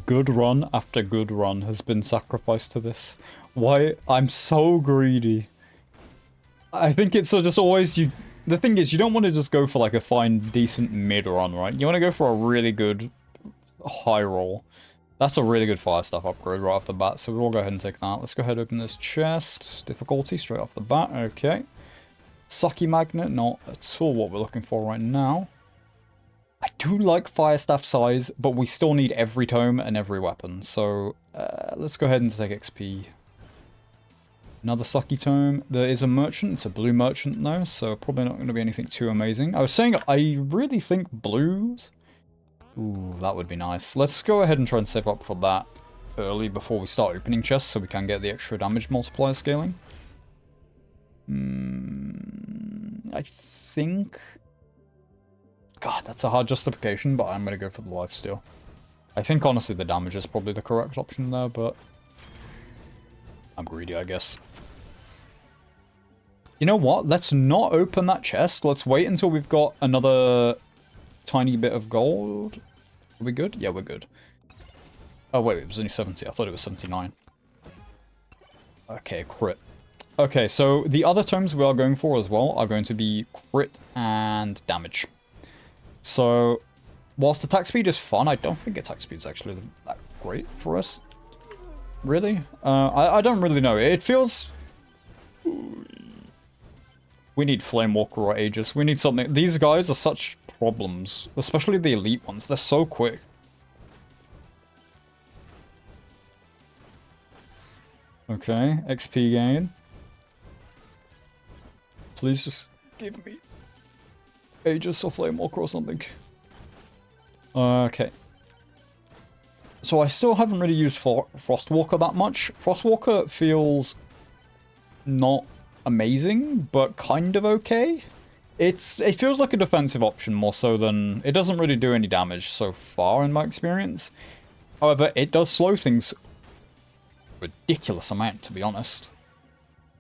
good run after good run has been sacrificed to this. Why? I'm so greedy. I think it's just always you. The thing is, you don't want to just go for like a fine, decent mid run, right? You want to go for a really good high roll. That's a really good fire stuff upgrade right off the bat, so we'll go ahead and take that. Let's go ahead and open this chest. Difficulty straight off the bat. Okay. Sucky magnet, not at all what we're looking for right now. I do like fire staff size, but we still need every tome and every weapon. So let's go ahead and take XP. Another sucky tome. There is a merchant. It's a blue merchant though, so probably not going to be anything too amazing. I was saying I really think blues. Ooh, that would be nice. Let's go ahead and try and save up for that early before we start opening chests so we can get the extra damage multiplier scaling. I think... God, that's a hard justification, but I'm going to go for the lifesteal. I think, honestly, the damage is probably the correct option there, but... I'm greedy, I guess. You know what? Let's not open that chest. Let's wait until we've got another tiny bit of gold. Are we good? Yeah, we're good. Oh, wait, it was only 70. I thought it was 79. Okay, crit. Okay, so the other tomes we are going for as well are going to be crit and damage. So, whilst attack speed is fun, I don't think attack speed is actually that great for us. Really? I don't really know. It feels... We need Flamewalker or Aegis. We need something. These guys are such problems, especially the elite ones. They're so quick. Okay, XP gain. Please just give me Aegis or Flamewalker or something. Okay. So I still haven't really used Frostwalker that much. Frostwalker feels not amazing, but kind of okay. It feels like a defensive option more so than... It doesn't really do any damage so far in my experience. However, it does slow things ridiculous amount, to be honest.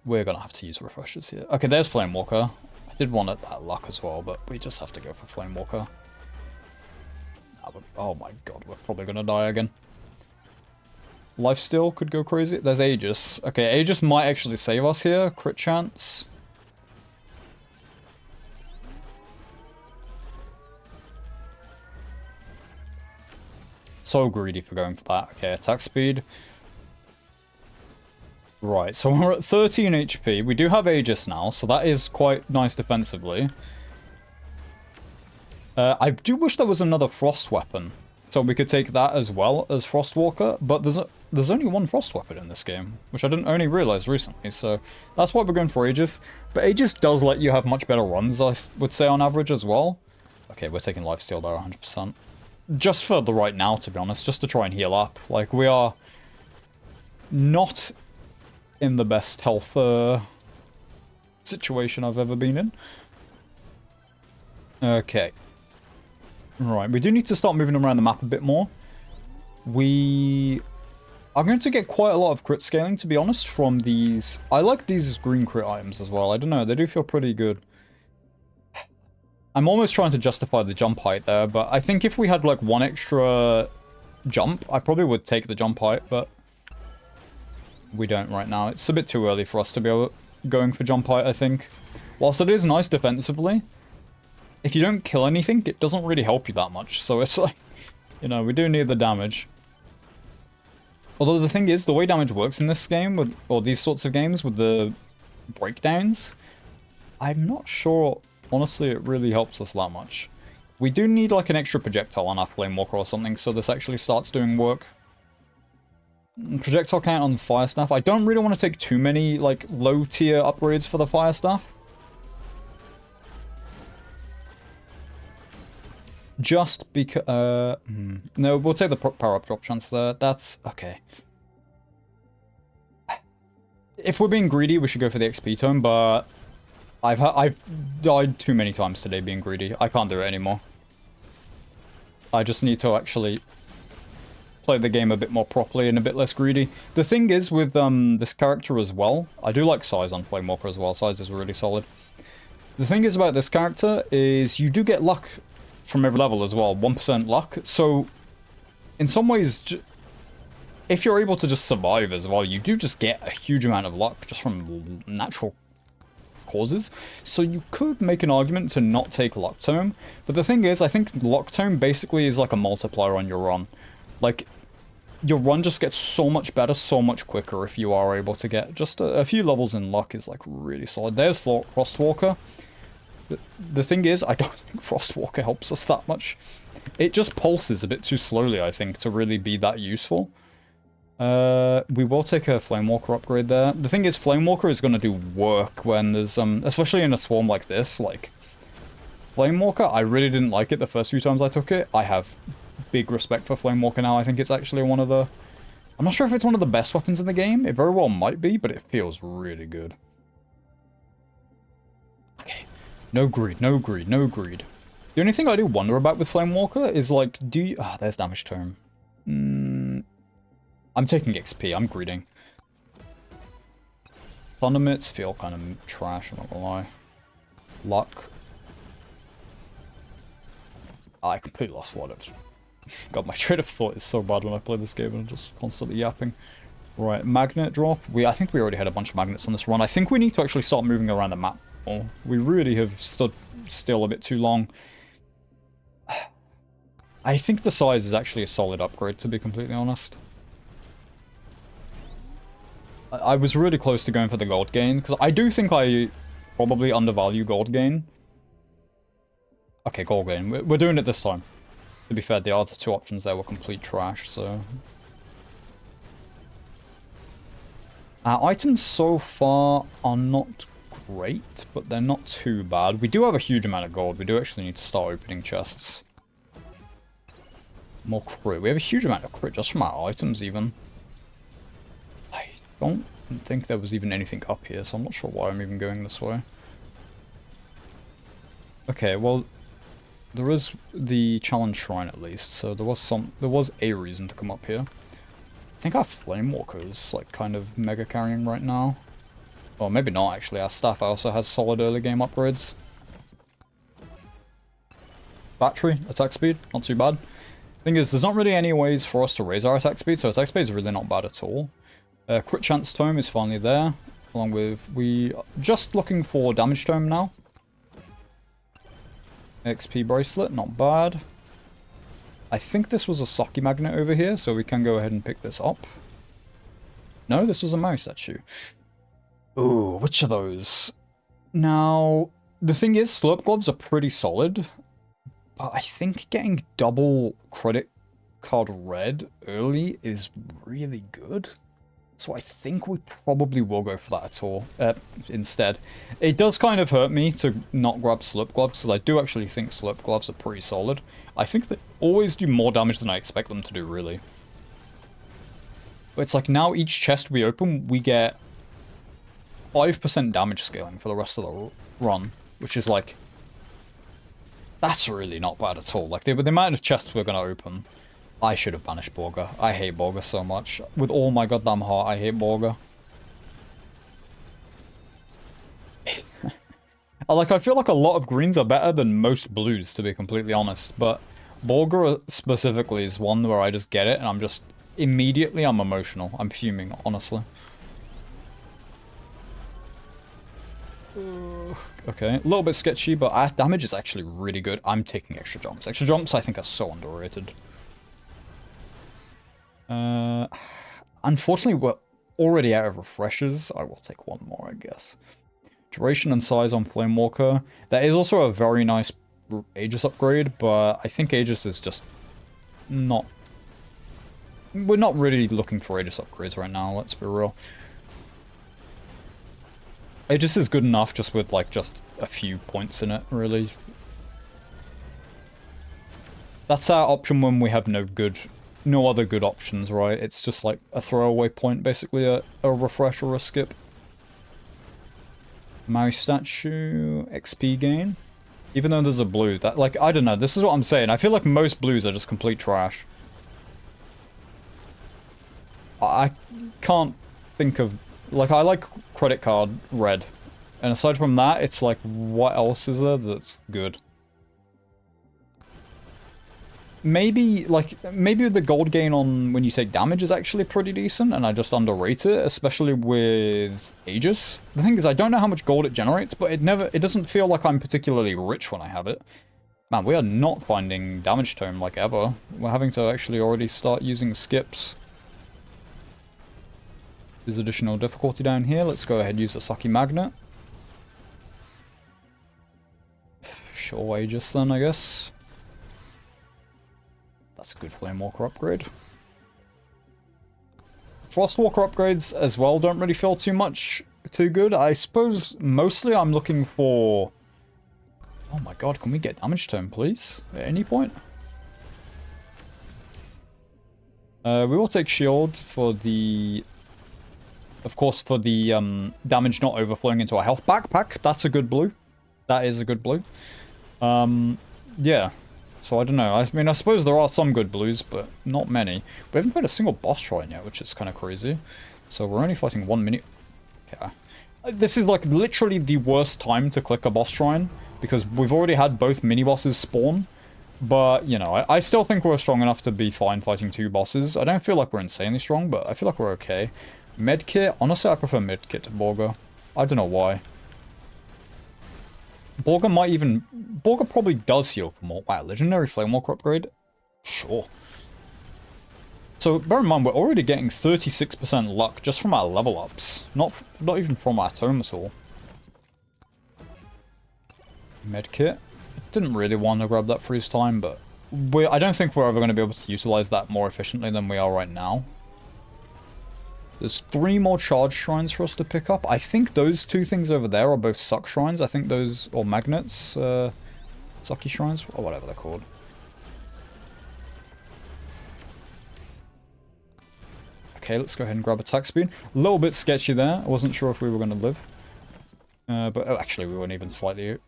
We're going to have to use refreshers here. Okay, there's Flamewalker. I did want that luck as well, but we just have to go for Flamewalker. Oh my god, we're probably going to die again. Lifesteal could go crazy. There's Aegis. Okay, Aegis might actually save us here. Crit chance. So greedy for going for that. Okay, attack speed. Right, so we're at 13 HP. We do have Aegis now, so that is quite nice defensively. I do wish there was another Frost weapon, so we could take that as well as Frostwalker, but there's only one Frost weapon in this game, which I didn't only realize recently, so that's why we're going for Aegis. But Aegis does let you have much better runs, I would say, on average as well. Okay, we're taking lifesteal there 100%. Just for the right now, to be honest, just to try and heal up. Like, we are not in the best health situation I've ever been in. Okay. Right, we do need to start moving around the map a bit more. We are going to get quite a lot of crit scaling, to be honest, from these. I like these green crit items as well. I don't know, they do feel pretty good. I'm almost trying to justify the jump height there, but I think if we had like one extra jump, I probably would take the jump height, but we don't right now. It's a bit too early for us to be going for jump height, I think. Whilst it is nice defensively, if you don't kill anything, it doesn't really help you that much. So it's like, you know, we do need the damage. Although the thing is, the way damage works in this game, or these sorts of games with the breakdowns, I'm not sure, honestly, it really helps us that much. We do need like an extra projectile on our Flamewalker or something, so this actually starts doing work. Projectile count on Fire Staff. I don't really want to take too many like low tier upgrades for the Fire Staff. Just because... No, we'll take the power-up drop chance there. That's... okay. If we're being greedy, we should go for the XP tome, but... I've died too many times today being greedy. I can't do it anymore. I just need to actually play the game a bit more properly and a bit less greedy. The thing is with this character as well, I do like size on Flamewalker as well. Size is really solid. The thing is about this character is you do get luck from every level as well, 1% luck. So, in some ways, if you're able to just survive as well, you do just get a huge amount of luck just from natural causes. So you could make an argument to not take Luck Tome. But the thing is, I think Luck Tome basically is like a multiplier on your run. Like, your run just gets so much better, so much quicker if you are able to get just a few levels in luck is like really solid. There's Frostwalker. The thing is, I don't think Frostwalker helps us that much. It just pulses a bit too slowly, I think, to really be that useful. We will take a Flamewalker upgrade there. The thing is, Flamewalker is going to do work when there's, especially in a swarm like this, like, Flamewalker, I really didn't like it the first few times I took it. I have big respect for Flamewalker now. I think it's actually one of the... I'm not sure if it's one of the best weapons in the game. It very well might be, but it feels really good. Okay. No greed, no greed, no greed. The only thing I do wonder about with Flamewalker is, like, do you... Ah, there's Damage Tome. I'm taking XP, I'm greeding. Thundermits feel kind of trash, I'm not gonna lie. Luck. I completely lost what it was. God, my train of thought is so bad when I play this game and I'm just constantly yapping. Right, magnet drop. I think we already had a bunch of magnets on this run. I think we need to actually start moving around the map more. We really have stood still a bit too long. I think the size is actually a solid upgrade, to be completely honest. I was really close to going for the gold gain, because I do think I probably undervalue gold gain. Okay, gold gain. We're doing it this time. To be fair, the other two options there were complete trash, so... Items so far are not great, but they're not too bad. We do have a huge amount of gold. We do actually need to start opening chests. More crit. We have a huge amount of crit just from our items, even. I don't think there was even anything up here, so I'm not sure why I'm even going this way. Okay, well... There is the challenge shrine at least, so there was a reason to come up here. I think our Flamewalker is like kind of mega carrying right now. Or maybe not actually, our staff also has solid early game upgrades. Battery, attack speed, not too bad. Thing is, there's not really any ways for us to raise our attack speed, so attack speed is really not bad at all. Crit chance tome is finally there, along with, we are just looking for damage tome now. XP bracelet, not bad. I think this was a Saki magnet over here, so we can go ahead and pick this up. No, this was a mouse statue. Ooh, which of those? Now, the thing is, slurp gloves are pretty solid, but I think getting double credit card red early is really good. So I think we probably will go for that at all, instead. It does kind of hurt me to not grab slurp gloves, because I do actually think slurp gloves are pretty solid. I think they always do more damage than I expect them to do, really. But it's like now each chest we open, we get 5% damage scaling for the rest of the run, which is like... That's really not bad at all. Like, the amount of chests we're going to open... I should have banished Borga. I hate Borga so much. With all my goddamn heart, I hate Borga. I feel like a lot of greens are better than most blues, to be completely honest. But Borga specifically is one where I just get it, and I'm just... Immediately, I'm emotional. I'm fuming, honestly. Okay, a little bit sketchy, but our damage is actually really good. I'm taking extra jumps. Extra jumps, I think, are so underrated. Unfortunately, we're already out of refreshers. I will take one more, I guess. Duration and size on Flamewalker. That is also a very nice Aegis upgrade, but I think Aegis is just not... We're not really looking for Aegis upgrades right now, let's be real. Aegis is good enough just with, like, just a few points in it, really. That's our option when we have no other good options, right? It's just like a throwaway point, basically a refresh or a skip. Mouse statue, XP gain. Even though there's a blue, that, like, I don't know, this is what I'm saying. I feel like most blues are just complete trash. I can't think of, like, I like credit card red. And aside from that, it's like, what else is there that's good? maybe the gold gain on when you take damage is actually pretty decent, and I just underrate it, especially with Aegis. The thing is, I don't know how much gold it generates, but it doesn't feel like I'm particularly rich when I have it. Man, we are not finding damage tome like ever. We're having to actually already start using skips. There's additional difficulty down here. Let's go ahead and use the Saki Magnet. Sure, Aegis then, I guess. That's a good Flamewalker upgrade. Frostwalker upgrades as well don't really feel too good. I suppose mostly I'm looking for... Oh my god, can we get damage tome, please? At any point? We will take shield for the... Of course, for the damage not overflowing into our health backpack. That's a good blue. That is a good blue. Yeah. So I don't know. I mean, I suppose there are some good blues, but not many. We haven't played a single boss shrine yet, which is kind of crazy. So we're only fighting 1 minute. Okay. This is like literally the worst time to click a boss shrine, because we've already had both mini bosses spawn. But, you know, I still think we're strong enough to be fine fighting 2 bosses. I don't feel like we're insanely strong, but I feel like we're okay. Medkit, honestly, I prefer Medkit to Borga. I don't know why. Borga probably does heal for more. Wow, Legendary Flamewalker upgrade? Sure. So, bear in mind, we're already getting 36% luck just from our level ups. Not even from our tome at all. Medkit. Didn't really want to grab that freeze time, but... I don't think we're ever going to be able to utilize that more efficiently than we are right now. There's 3 more charge shrines for us to pick up. I think those 2 things over there are both suck shrines. I think those, or magnets, sucky shrines, or whatever they're called. Okay, let's go ahead and grab attack speed. A little bit sketchy there. I wasn't sure if we were going to live. But oh, actually, we weren't even slightly...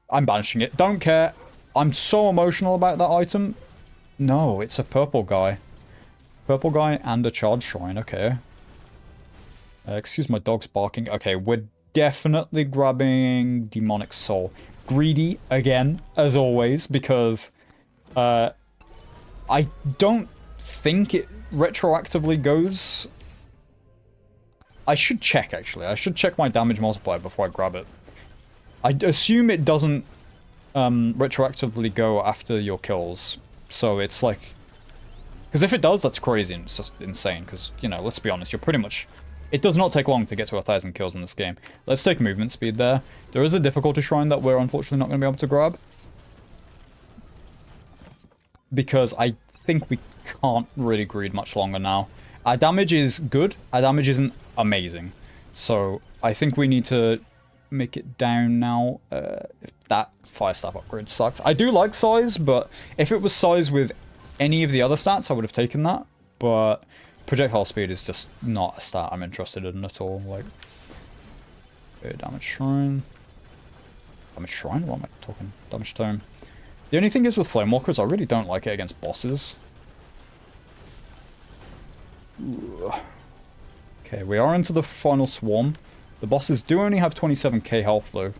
I'm banishing it. Don't care. I'm so emotional about that item. No, it's a purple guy. Purple guy and a charge shrine. Okay. Excuse my dog's barking. Okay, we're definitely grabbing Demonic Soul. Greedy, again, as always, because I don't think it retroactively goes... I should check, actually. I should check my damage multiplier before I grab it. I assume it doesn't retroactively go after your kills. So it's like... Because if it does, that's crazy and it's just insane. Because, you know, let's be honest, you're pretty much... It does not take long to get to 1,000 kills in this game. Let's take movement speed there. There is a difficulty shrine that we're unfortunately not going to be able to grab. Because I think we can't really greed much longer now. Our damage is good. Our damage isn't amazing. So I think we need to make it down now. If that fire staff upgrade sucks. I do like size, but if it was size with any of the other stats, I would have taken that. But... projectile speed is just not a stat I'm interested in at all. Like, okay, damage shrine. Damage shrine? What am I talking? Damage tome. The only thing is with Flamewalkers, I really don't like it against bosses. Ooh. Okay, we are into the final swarm. The bosses do only have 27k health though.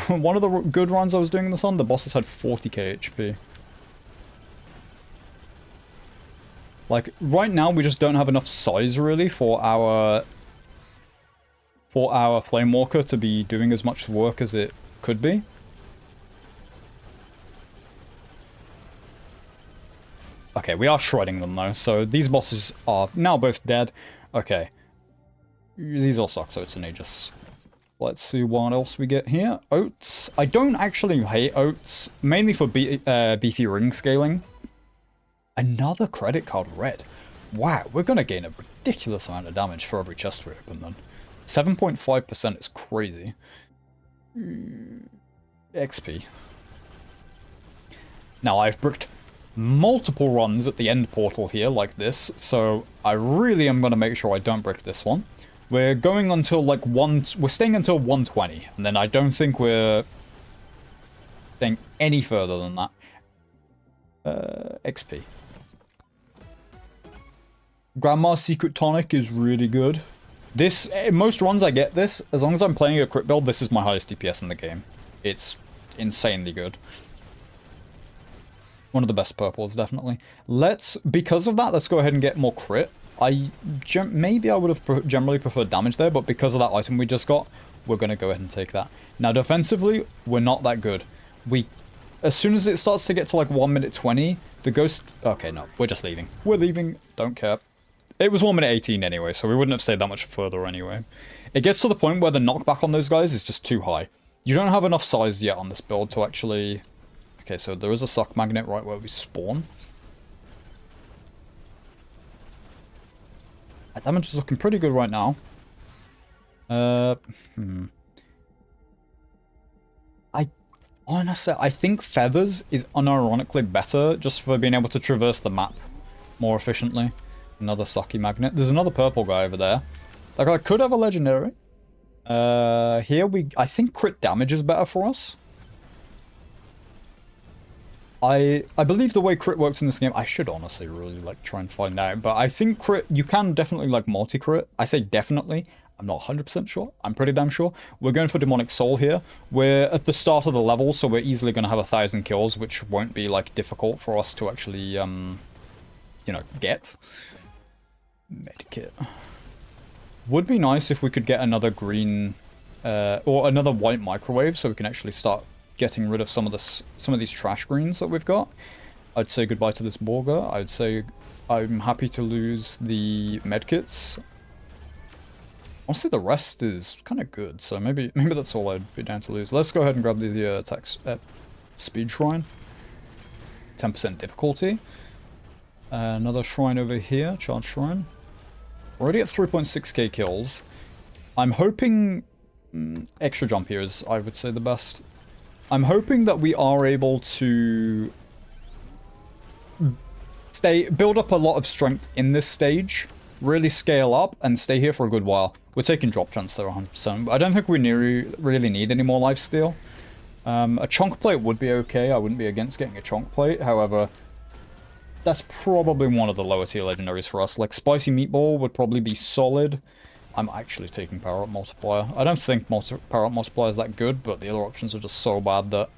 One of the good runs I was doing this on, the bosses had 40k HP. Like, right now, we just don't have enough size, really, for our Flamewalker to be doing as much work as it could be. Okay, we are shredding them, though, so these bosses are now both dead. Okay. These all suck, so it's an Aegis. Let's see what else we get here. Oats. I don't actually hate oats, mainly for beefy ring scaling. Another credit card red. Wow, we're going to gain a ridiculous amount of damage for every chest we open then. 7.5% is crazy. XP. Now, I've bricked multiple runs at the end portal here like this, so I really am going to make sure I don't brick this one. We're going until like we're staying until 120, and then I don't think we're staying any further than that. XP. Grandma's Secret Tonic is really good. This, most runs I get this, as long as I'm playing a crit build, this is my highest DPS in the game. It's insanely good. One of the best purples, definitely. Because of that, let's go ahead and get more crit. Maybe I would have generally preferred damage there, but because of that item we just got, we're going to go ahead and take that. Now, defensively, we're not that good. As soon as it starts to get to like 1 minute 20, the ghost... Okay, no, we're just leaving. We're leaving. Don't care. It was 1 minute 18 anyway, so we wouldn't have stayed that much further anyway. It gets to the point where the knockback on those guys is just too high. You don't have enough size yet on this build to actually... Okay, so there is a suck magnet right where we spawn. That damage is looking pretty good right now. Honestly, I think Feathers is unironically better just for being able to traverse the map more efficiently. Another sucky magnet. There's another purple guy over there. Like, I could have a legendary. Here I think crit damage is better for us. I believe the way crit works in this game, I should honestly really like try and find out, but I think crit, you can definitely like multi-crit. I say definitely. I'm not 100% sure. I'm pretty damn sure. We're going for Demonic Soul here. We're at the start of the level, so we're easily going to have 1,000 kills, which won't be like difficult for us to actually, you know, get. Medkit. Would be nice if we could get another green, or another white microwave, so we can actually start getting rid of some of these trash greens that we've got. I'd say goodbye to this Borger. I'd say I'm happy to lose the medkits. Honestly, the rest is kind of good, so maybe that's all I'd be down to lose. Let's go ahead and grab the speed shrine. 10% difficulty. Another shrine over here, charge shrine. Already at 3.6k kills. I'm hoping extra jump here is, I would say, the best. I'm hoping that we are able to build up a lot of strength in this stage, really scale up, and stay here for a good while. We're taking drop chance there 100%. I don't think we really need any more lifesteal. A chunk plate would be okay. I wouldn't be against getting a chunk plate. However, that's probably one of the lower tier legendaries for us. Like, Spicy Meatball would probably be solid. I'm actually taking Power Up Multiplier. I don't think Power Up Multiplier is that good, but the other options are just so bad that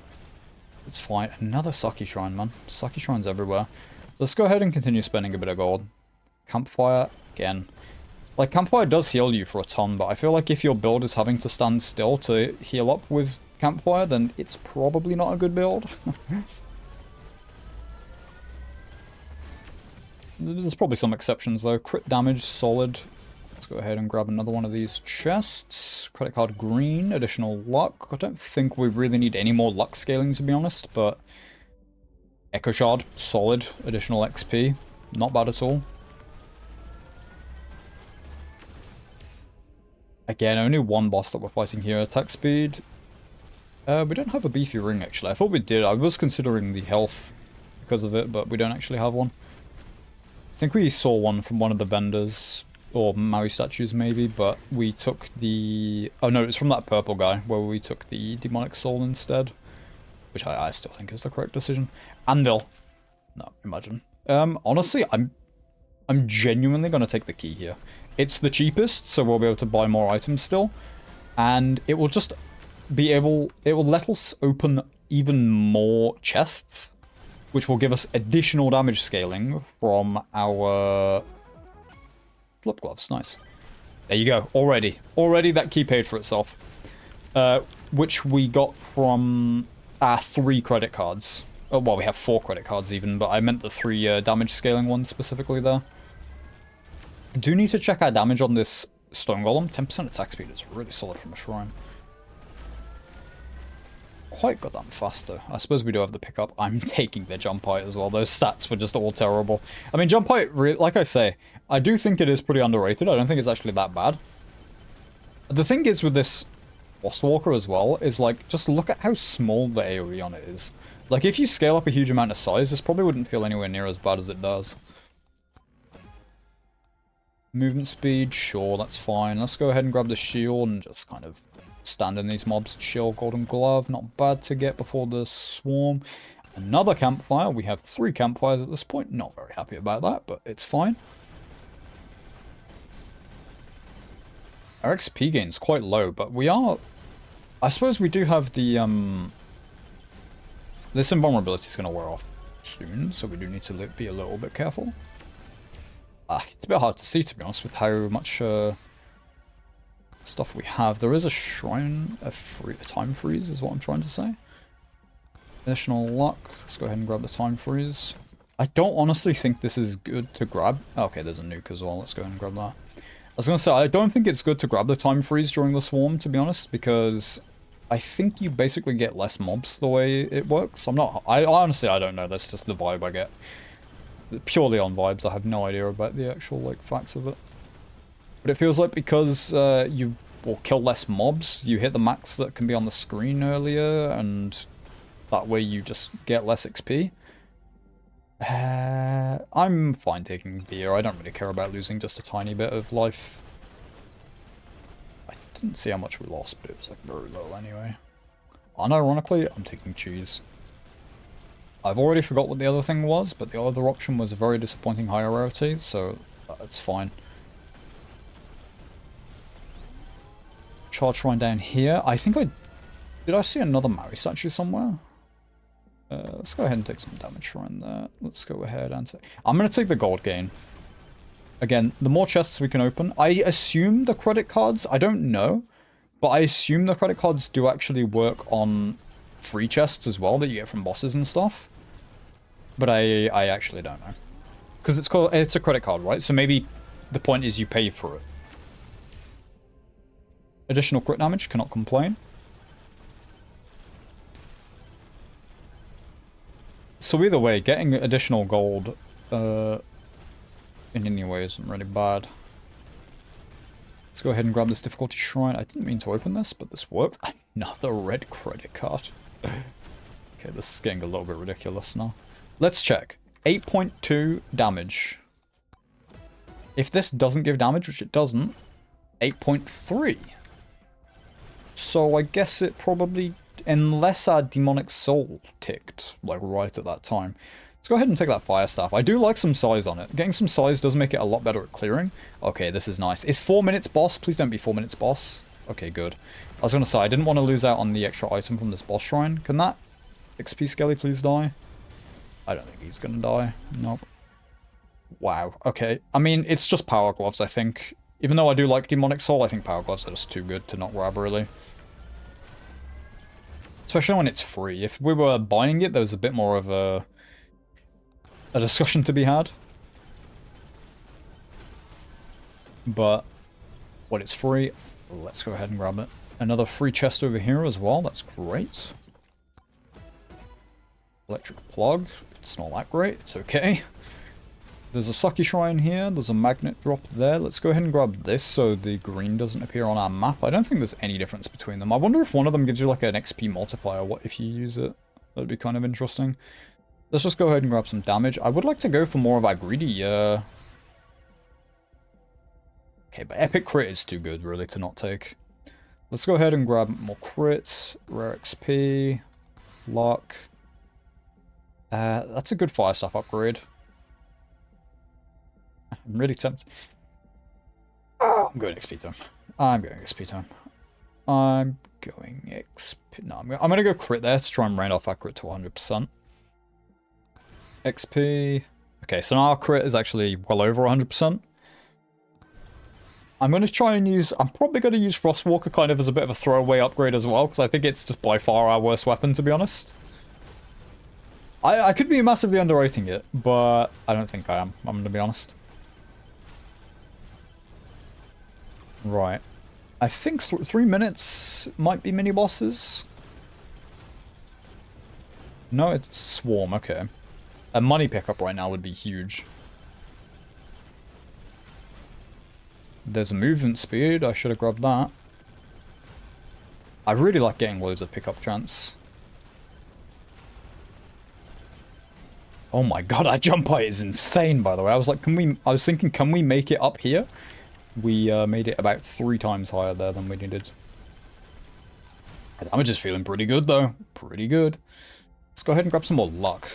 it's fine. Another Sucky Shrine, man. Sucky Shrines everywhere. Let's go ahead and continue spending a bit of gold. Campfire, again. Like, Campfire does heal you for a ton, but I feel like if your build is having to stand still to heal up with Campfire, then it's probably not a good build. There's probably some exceptions, though. Crit damage, solid. Let's go ahead and grab another one of these chests. Credit card green, additional luck. I don't think we really need any more luck scaling, to be honest, but... Echo Shard, solid. Additional XP. Not bad at all. Again, only one boss that we're fighting here. Attack speed. We don't have a beefy ring, actually. I thought we did. I was considering the health because of it, but we don't actually have one. I think we saw one from one of the vendors, or Maui statues maybe, but we took the... Oh no, it's from that purple guy, where we took the Demonic Soul instead. Which I still think is the correct decision. Anvil. No, imagine. Honestly, I'm genuinely going to take the key here. It's the cheapest, so we'll be able to buy more items still. And it will just be able... It will let us open even more chests, which will give us additional damage scaling from our flip gloves. Nice. There you go. Already that key paid for itself. Which we got from our 3 credit cards. Oh, well, we have 4 credit cards even, but I meant the 3 damage scaling ones specifically there. I do need to check our damage on this stone golem. 10% attack speed is really solid from a shrine. Quite got that faster. I suppose we do have the pickup. I'm taking the jump height as well. Those stats were just all terrible. I mean, jump height, like I say, I do think it is pretty underrated. I don't think it's actually that bad. The thing is with this Lost Walker as well, is like, just look at how small the AoE on it is. Like, if you scale up a huge amount of size, this probably wouldn't feel anywhere near as bad as it does. Movement speed, sure, that's fine. Let's go ahead and grab the shield and just kind of stand in these mobs. Shield, golden glove, not bad to get before the swarm. Another campfire. We have 3 campfires at this point. Not very happy about that, but it's fine. Our XP gain's quite low, but we are... I suppose we do have the... This invulnerability is going to wear off soon, so we do need to be a little bit careful. It's a bit hard to see, to be honest, with how much stuff we have. There is a shrine, a time freeze is what I'm trying to say. Additional luck. Let's go ahead and grab the time freeze. I don't honestly think this is good to grab. Okay, there's a nuke as well. Let's go ahead and grab that. I was going to say, I don't think it's good to grab the time freeze during the swarm, to be honest, because I think you basically get less mobs the way it works. I honestly, I don't know. That's just the vibe I get. Purely on vibes. I have no idea about the actual, like, facts of it. But it feels like because you will kill less mobs, you hit the max that can be on the screen earlier, and that way you just get less XP. I'm fine taking beer. I don't really care about losing just a tiny bit of life. I didn't see how much we lost, but it was like very low anyway. Unironically, I'm taking cheese. I've already forgot what the other thing was, but the other option was a very disappointing higher rarity, so that's fine. Charge shrine down here. I think did I see another Mary statue somewhere? Let's go ahead and take some damage shrine there. Let's go ahead and take... I'm going to take the gold gain. Again, the more chests we can open. I assume the credit cards, I don't know, but I assume the credit cards do actually work on free chests as well that you get from bosses and stuff. But I actually don't know. Because it's a credit card, right? So maybe the point is you pay for it. Additional crit damage, cannot complain. So either way, getting additional gold in any way isn't really bad. Let's go ahead and grab this difficulty shrine. I didn't mean to open this, but this worked. Another red credit card. Okay, this is getting a little bit ridiculous now. Let's check. 8.2 damage. If this doesn't give damage, which it doesn't, 8.3. So I guess it probably... Unless our demonic soul ticked, like, right at that time. Let's go ahead and take that fire staff. I do like some size on it. Getting some size does make it a lot better at clearing. Okay, this is nice. It's 4 minutes boss. Please don't be 4 minutes boss. Okay, good. I was going to say, I didn't want to lose out on the extra item from this boss shrine. Can that XP Skelly please die? I don't think he's going to die. Nope. Wow. Okay. I mean, it's just power gloves, I think. Even though I do like demonic soul, I think power gloves are just too good to not grab, really. Especially when it's free. If we were buying it, there's a bit more of a discussion to be had. But when it's free, let's go ahead and grab it. Another free chest over here as well. That's great. Electric plug. It's not that great. It's okay. There's a Sucky Shrine here. There's a magnet drop there. Let's go ahead and grab this so the green doesn't appear on our map. I don't think there's any difference between them. I wonder if one of them gives you like an XP multiplier. What if you use it? That'd be kind of interesting. Let's just go ahead and grab some damage. I would like to go for more of our greedy. Okay, but epic crit is too good really to not take. Let's go ahead and grab more crits. Rare XP. Luck. That's a good fire stuff upgrade. I'm really tempted. Oh, I'm going XP time. I'm going XP time. I'm going XP. No, I'm going to go crit there to try and round off our crit to 100%. XP. Okay, so now our crit is actually well over 100%. I'm going to try and use... I'm probably going to use Frostwalker kind of as a bit of a throwaway upgrade as well, because I think it's just by far our worst weapon, to be honest. I could be massively underrating it, but I don't think I am. I'm going to be honest. Right. I think 3 minutes might be mini-bosses. No, it's Swarm, okay. A money pickup right now would be huge. There's a movement speed. I should have grabbed that. I really like getting loads of pickup chance. Oh my god, our jump height is insane, by the way. I was like, I was thinking, can we make it up here? We made it about 3 times higher there than we needed. The damage is feeling pretty good, though. Pretty good. Let's go ahead and grab some more luck.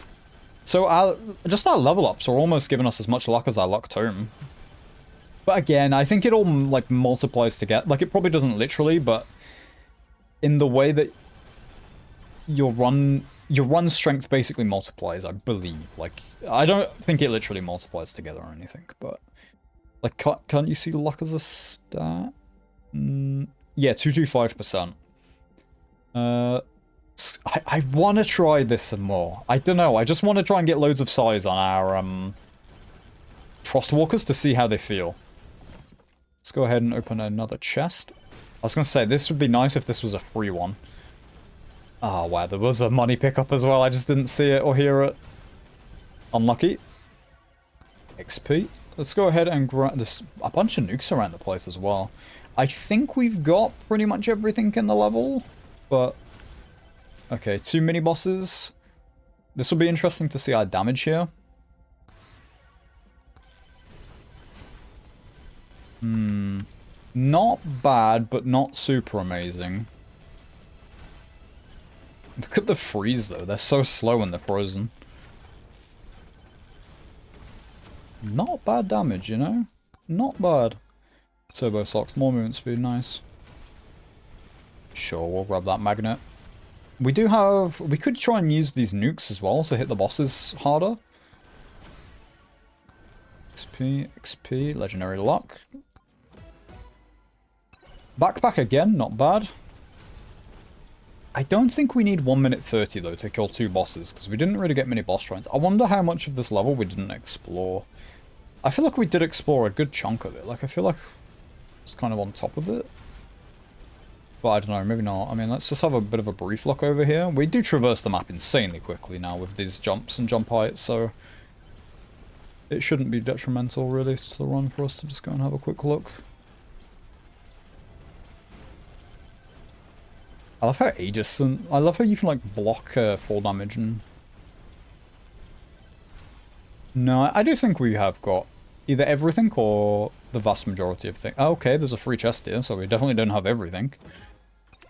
So, just our level ups are almost giving us as much luck as our luck tome. But again, I think it all, like, multiplies together. Like, it probably doesn't literally, but in the way that your run your run strength basically multiplies, I believe. Like, I don't think it literally multiplies together or anything, but like, can't you see luck as a stat? Yeah, 225%. I want to try this some more. I don't know. I just want to try and get loads of size on our Frostwalkers to see how they feel. Let's go ahead and open another chest. I was going to say, this would be nice if this was a free one. Oh, wow. There was a money pickup as well. I just didn't see it or hear it. Unlucky. XP. Let's go ahead and grab this. A bunch of nukes around the place as well. I think we've got pretty much everything in the level, but... Okay, 2 mini-bosses. This will be interesting to see our damage here. Not bad, but not super amazing. Look at the freeze, though. They're so slow when they're frozen. Not bad damage, you know? Not bad. Turbo socks, more movement speed, nice. Sure, we'll grab that magnet. We do have... We could try and use these nukes as well to hit the bosses harder. XP, XP, legendary luck. Backpack again, not bad. I don't think we need 1 minute 30 though to kill 2 bosses, because we didn't really get many boss shrines. I wonder how much of this level we didn't explore. I feel like we did explore a good chunk of it. Like, I feel like it's kind of on top of it. But I don't know, maybe not. I mean, let's just have a bit of a brief look over here. We do traverse the map insanely quickly now with these jumps and jump heights, so it shouldn't be detrimental really to the run for us to just go and have a quick look. I love how Aegis and I love how you can like block fall damage and... No, I do think we have got either everything or the vast majority of things. Oh, okay, there's a free chest here, so we definitely don't have everything.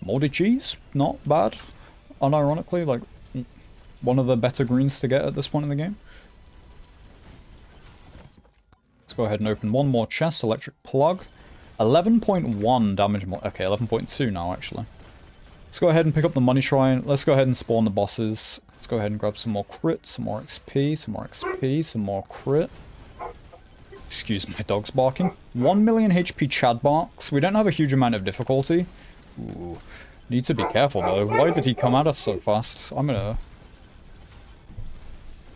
Moldy cheese, not bad. Unironically, like one of the better greens to get at this point in the game. Let's go ahead and open one more chest, electric plug. 11.1 damage more. Okay, 11.2 now actually. Let's go ahead and pick up the money shrine. Let's go ahead and spawn the bosses. Let's go ahead and grab some more crit, some more XP, some more XP, some more crit. Excuse my dog's barking. 1 million HP Chad barks. We don't have a huge amount of difficulty. Ooh. Need to be careful though. Why did he come at us so fast? I'm gonna...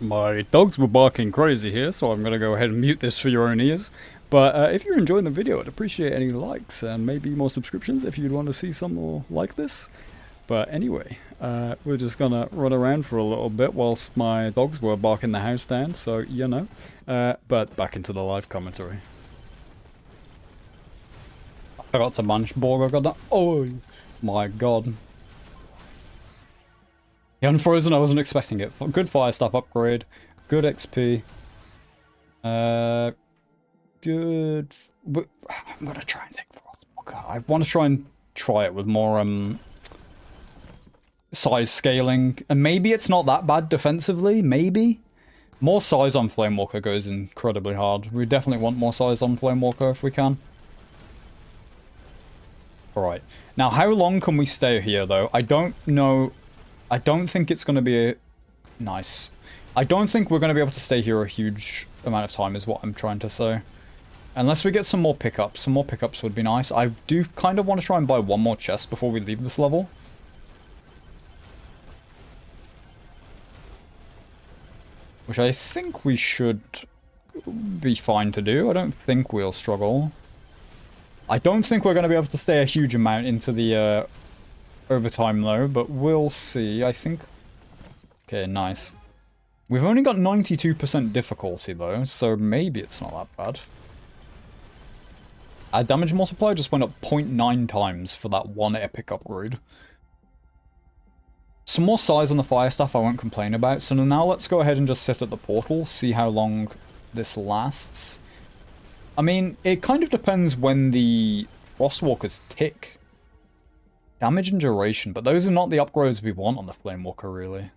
My dogs were barking crazy here, so I'm gonna go ahead and mute this for your own ears. But if you're enjoying the video, I'd appreciate any likes and maybe more subscriptions if you'd want to see some more like this. But anyway, we're just gonna run around for a little bit whilst my dogs were barking the house down, so you know. But back into the live commentary. I forgot to munch Borg, I got that. Oh my god. The unfrozen, I wasn't expecting it. Good fire stuff upgrade. Good XP. Good. I'm gonna try and take Frostwalker. I want to try it with more size scaling, and maybe it's not that bad defensively. Maybe more size on Flamewalker goes incredibly hard. We definitely want more size on Flamewalker if we can. All right. Now, how long can we stay here though? I don't know. I don't think it's going to be nice. I don't think we're going to be able to stay here a huge amount of time is what I'm trying to say. Unless we get some more pickups. Some more pickups would be nice. I do kind of want to try and buy one more chest before we leave this level. Which I think we should be fine to do. I don't think we'll struggle. I don't think we're going to be able to stay a huge amount into the overtime though, but we'll see. I think... Okay, nice. We've only got 92% difficulty though, so maybe it's not that bad. Our damage multiplier just went up 0.9 times for that one epic upgrade. Some more size on the fire stuff I won't complain about, so now let's go ahead and just sit at the portal, see how long this lasts. I mean, it kind of depends when the Frostwalkers tick. Damage and duration, but those are not the upgrades we want on the Flamewalker, really.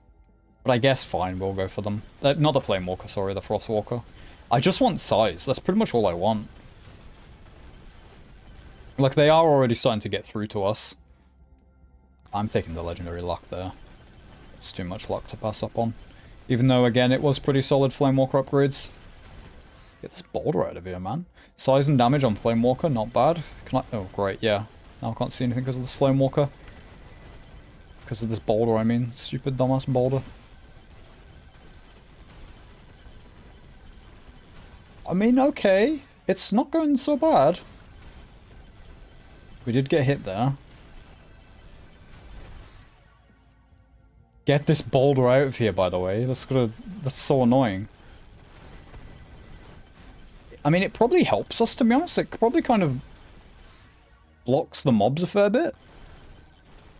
But I guess fine, we'll go for them. Not the Flamewalker, sorry, the Frostwalker. I just want size, that's pretty much all I want. Like, they are already starting to get through to us. I'm taking the legendary luck there. It's too much luck to pass up on. Even though, again, it was pretty solid Flamewalker upgrades. Get this boulder out of here, man. Size and damage on Flamewalker, not bad. Can I... Oh, great, yeah. Now I can't see anything because of this Flamewalker. Because of this boulder, I mean. Stupid dumbass boulder. I mean, okay. It's not going so bad. We did get hit there. Get this boulder out of here, by the way. That's so annoying. I mean, it probably helps us, to be honest. It probably kind of blocks the mobs a fair bit.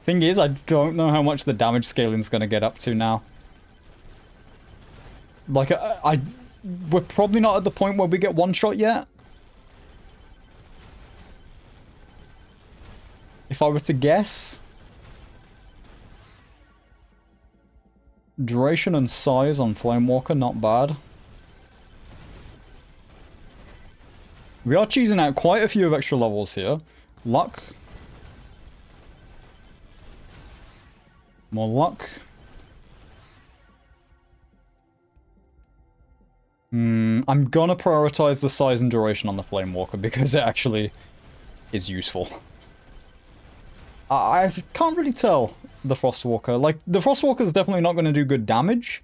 Thing is, I don't know how much the damage scaling is going to get up to now. Like, we're probably not at the point where we get one shot yet. If I were to guess. Duration and size on Flamewalker, not bad. We are cheesing out quite a few of extra levels here. Luck. More luck. I'm gonna prioritize the size and duration on the Flamewalker because it actually is useful. I can't really tell the Frostwalker. Like, the Frostwalker is definitely not going to do good damage,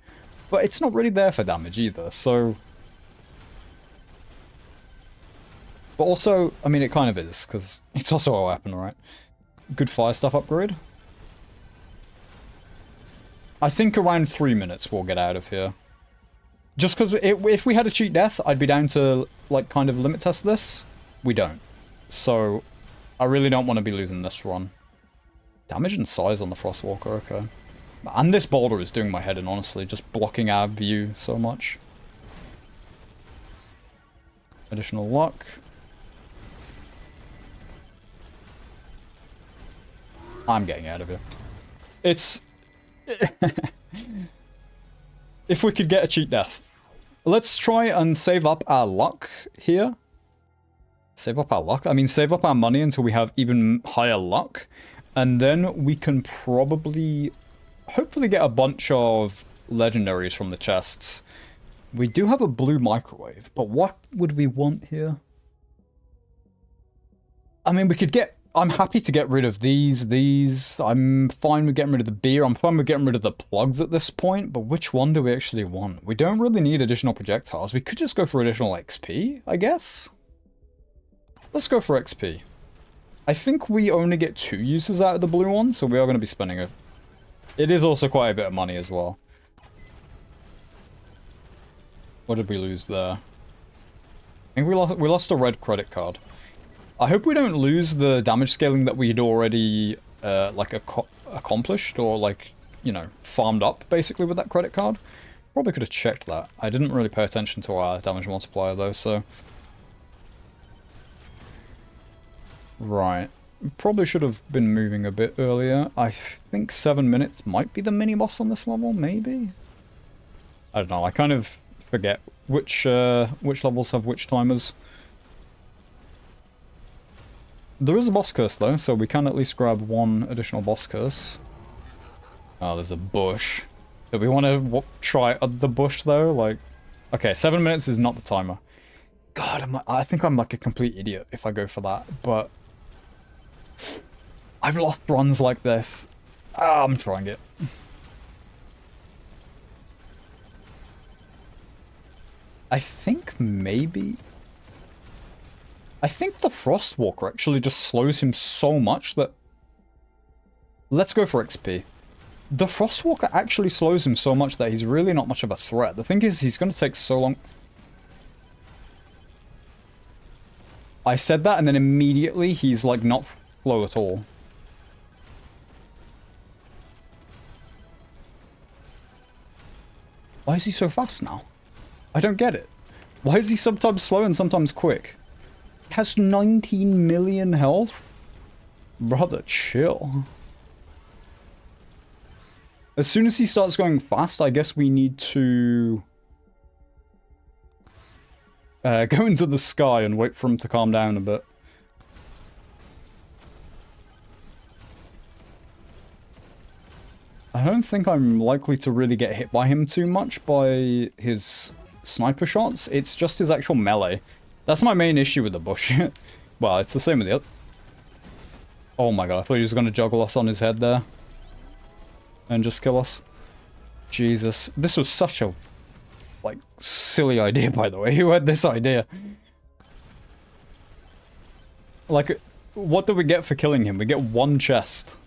but it's not really there for damage either, so... But also, I mean, it kind of is, because it's also a weapon, right? Good fire stuff upgrade. I think around 3 minutes we'll get out of here. Just because if we had a cheat death, I'd be down to, like, kind of limit test this. We don't. So, I really don't want to be losing this run. Damage and size on the Frostwalker, okay. And this boulder is doing my head in, honestly. Just blocking our view so much. Additional luck. I'm getting out of here. It's... If we could get a cheat death. Let's try and save up our luck here. Save up our luck? I mean, save up our money until we have even higher luck. And then we can probably, hopefully get a bunch of legendaries from the chests. We do have a blue microwave, but what would we want here? I mean, we could get, I'm happy to get rid of these. I'm fine with getting rid of the beer. I'm fine with getting rid of the plugs at this point, but which one do we actually want? We don't really need additional projectiles. We could just go for additional XP, I guess. Let's go for XP. I think we only get 2 uses out of the blue one, so we are going to be spending it. It is also quite a bit of money as well. What did we lose there? I think we lost a red credit card. I hope we don't lose the damage scaling that we had already, like, accomplished, or, like, you know, farmed up, basically, with that credit card. Probably could have checked that. I didn't really pay attention to our damage multiplier, though, so... Right. Probably should have been moving a bit earlier. I think 7 minutes might be the mini-boss on this level, maybe? I don't know, I kind of forget which levels have which timers. There is a boss curse, though, so we can at least grab one additional boss curse. Oh, there's a bush. Do we want to try the bush, though? Like, okay, 7 minutes is not the timer. God, I think I'm like a complete idiot if I go for that, but... I've lost runs like this. I'm trying it. I think maybe... I think the Frostwalker actually just slows him so much that... Let's go for XP. The Frostwalker actually slows him so much that he's really not much of a threat. The thing is, he's going to take so long... I said that and then immediately he's like not slow at all. Why is he so fast now? I don't get it. Why is he sometimes slow and sometimes quick? He has 19 million health? Brother, chill. As soon as he starts going fast, I guess we need to... go into the sky and wait for him to calm down a bit. I don't think I'm likely to really get hit by him too much by his sniper shots. It's just his actual melee. That's my main issue with the bush. Well, it's the same with the other. Oh my god, I thought he was going to juggle us on his head there. And just kill us. Jesus. This was such a, like, silly idea, by the way. Who had this idea? Like, what do we get for killing him? We get one chest.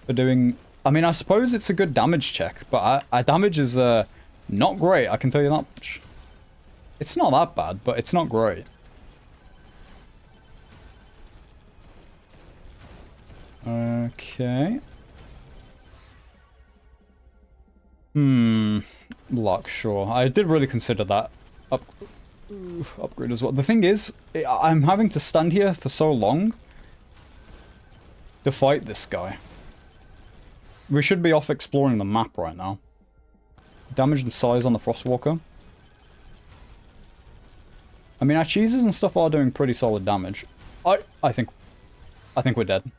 For doing... I mean, I suppose it's a good damage check, but our damage is not great, I can tell you that much. It's not that bad, but it's not great. Okay. Luck, sure. I did really consider that upgrade as well. The thing is, I'm having to stand here for so long to fight this guy. We should be off exploring the map right now. Damage and size on the Frostwalker. I mean, our cheeses and stuff are doing pretty solid damage. I think we're dead.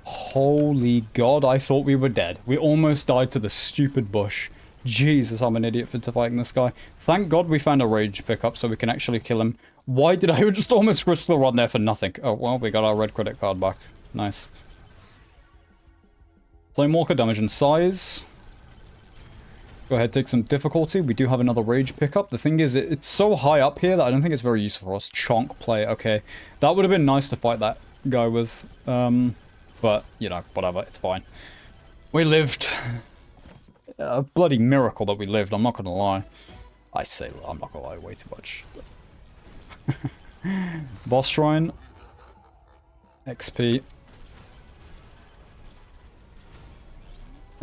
Holy god, I thought we were dead. We almost died to the stupid bush. Jesus, I'm an idiot for fighting this guy. Thank god we found a rage pickup so we can actually kill him. Why did I just almost crystal rod there for nothing? Oh, well, we got our red credit card back. Nice. Flamewalker damage and size. Go ahead, take some difficulty. We do have another rage pickup. The thing is, it's so high up here that I don't think it's very useful for us. Chonk play, okay. That would have been nice to fight that guy with. But, you know, whatever, it's fine. We lived. A bloody miracle that we lived, I'm not gonna lie. I'm not gonna lie way too much. Boss Shrine. XP.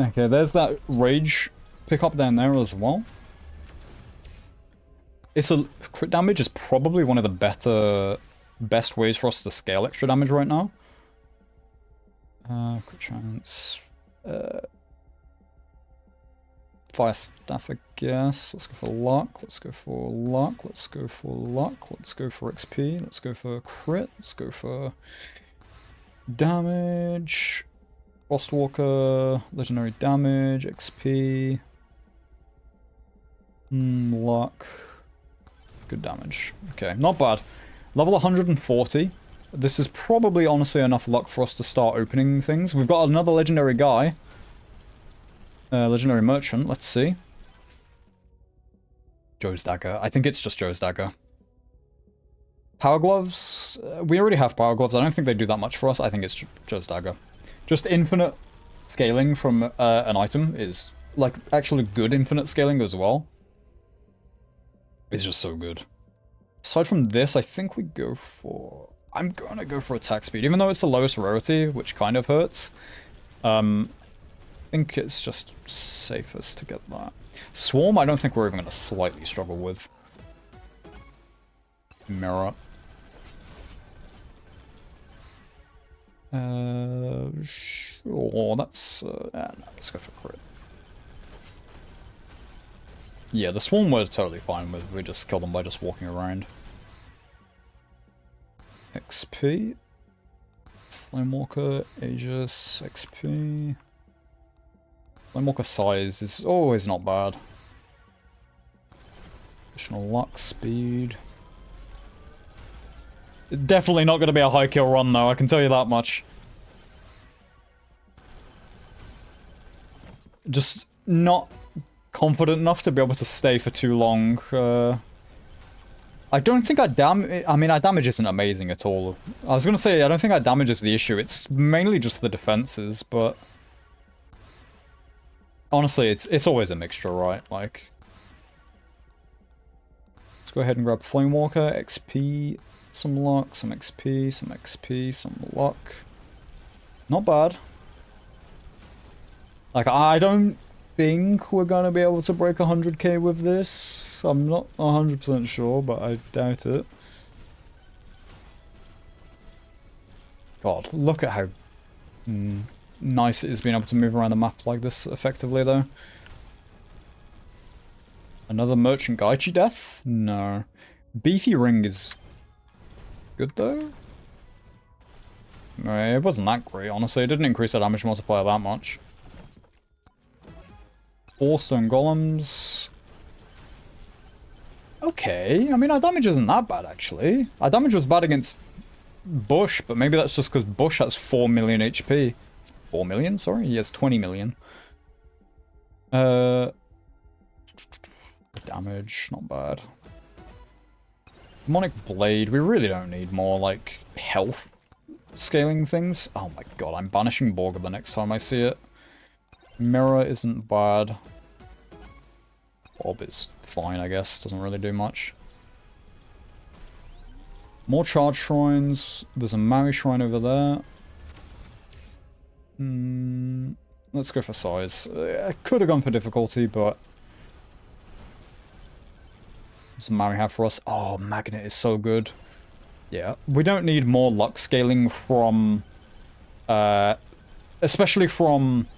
Okay, there's that rage pickup down there as well. Crit damage is probably one of the best ways for us to scale extra damage right now. Crit chance. Fire staff, I guess. Let's go for luck. Let's go for luck. Let's go for luck. Let's go for XP. Let's go for crit. Let's go for damage. Frostwalker. Legendary damage. XP. Luck. Good damage. Okay, not bad. Level 140. This is probably honestly enough luck for us to start opening things. We've got another legendary guy. Legendary merchant, let's see. Joe's dagger. I think it's just Joe's dagger. Power gloves. We already have power gloves. I don't think they do that much for us. I think it's Joe's dagger. Just infinite scaling from an item is, like, actually good infinite scaling as well. It's just so good. Aside from this, I think we go for... I'm gonna go for attack speed, even though it's the lowest rarity, which kind of hurts. I think it's just safest to get that. Swarm, I don't think we're even gonna slightly struggle with. Mirror. Sure, that's... no, let's go for crit. Yeah, the swarm we're totally fine with. We just kill them by just walking around. XP. Flamewalker, Aegis, XP. Flamewalker size is always not bad. Additional luck, speed. Definitely not going to be a high kill run though, I can tell you that much. Just not confident enough to be able to stay for too long. I don't think our damage isn't amazing at all. I was gonna say, I don't think our damage is the issue. It's mainly just the defenses, but... honestly, it's always a mixture, right? Like... let's go ahead and grab Flamewalker, XP, some luck, some XP, some XP, some luck. Not bad. Like, I don't think we're gonna be able to break 100k with this. I'm not 100% sure, but I doubt it. God, look at how nice it is being able to move around the map like this effectively, though. Another merchant Gaichi death? No. Beefy ring is good though. It wasn't that great, honestly. It didn't increase the damage multiplier that much. 4 stone golems. Okay, I mean, our damage isn't that bad, actually. Our damage was bad against Bush, but maybe that's just because Bush has 4 million HP. 4 million? Sorry? He has 20 million. Damage, not bad. Demonic Blade, we really don't need more, like, health scaling things. Oh my god, I'm banishing Borga the next time I see it. Mirror isn't bad. Bob is fine, I guess. Doesn't really do much. More charge shrines. There's a Maui shrine over there. Let's go for size. I could have gone for difficulty, but... What's Maui have for us? Oh, Magnet is so good. Yeah, we don't need more luck scaling from... especially from...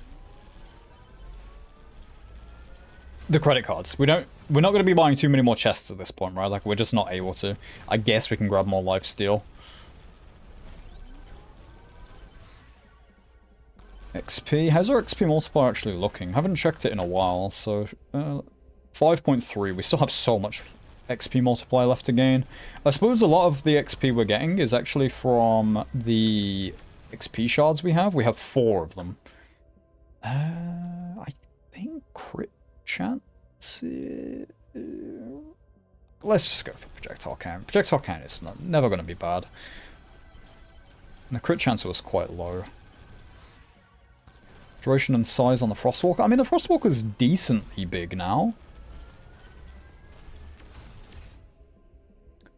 the credit cards. We're not going to be buying too many more chests at this point, right? Like, we're just not able to. I guess we can grab more lifesteal. XP. How's our XP multiplier actually looking? Haven't checked it in a while, so... 5.3. We still have so much XP multiplier left to gain. I suppose a lot of the XP we're getting is actually from the XP shards we have. We have 4 of them. I think crit chance... let's just go for projectile count. Projectile count is never going to be bad. And the crit chance was quite low. Duration and size on the Frostwalker. I mean, the Frostwalker's decently big now.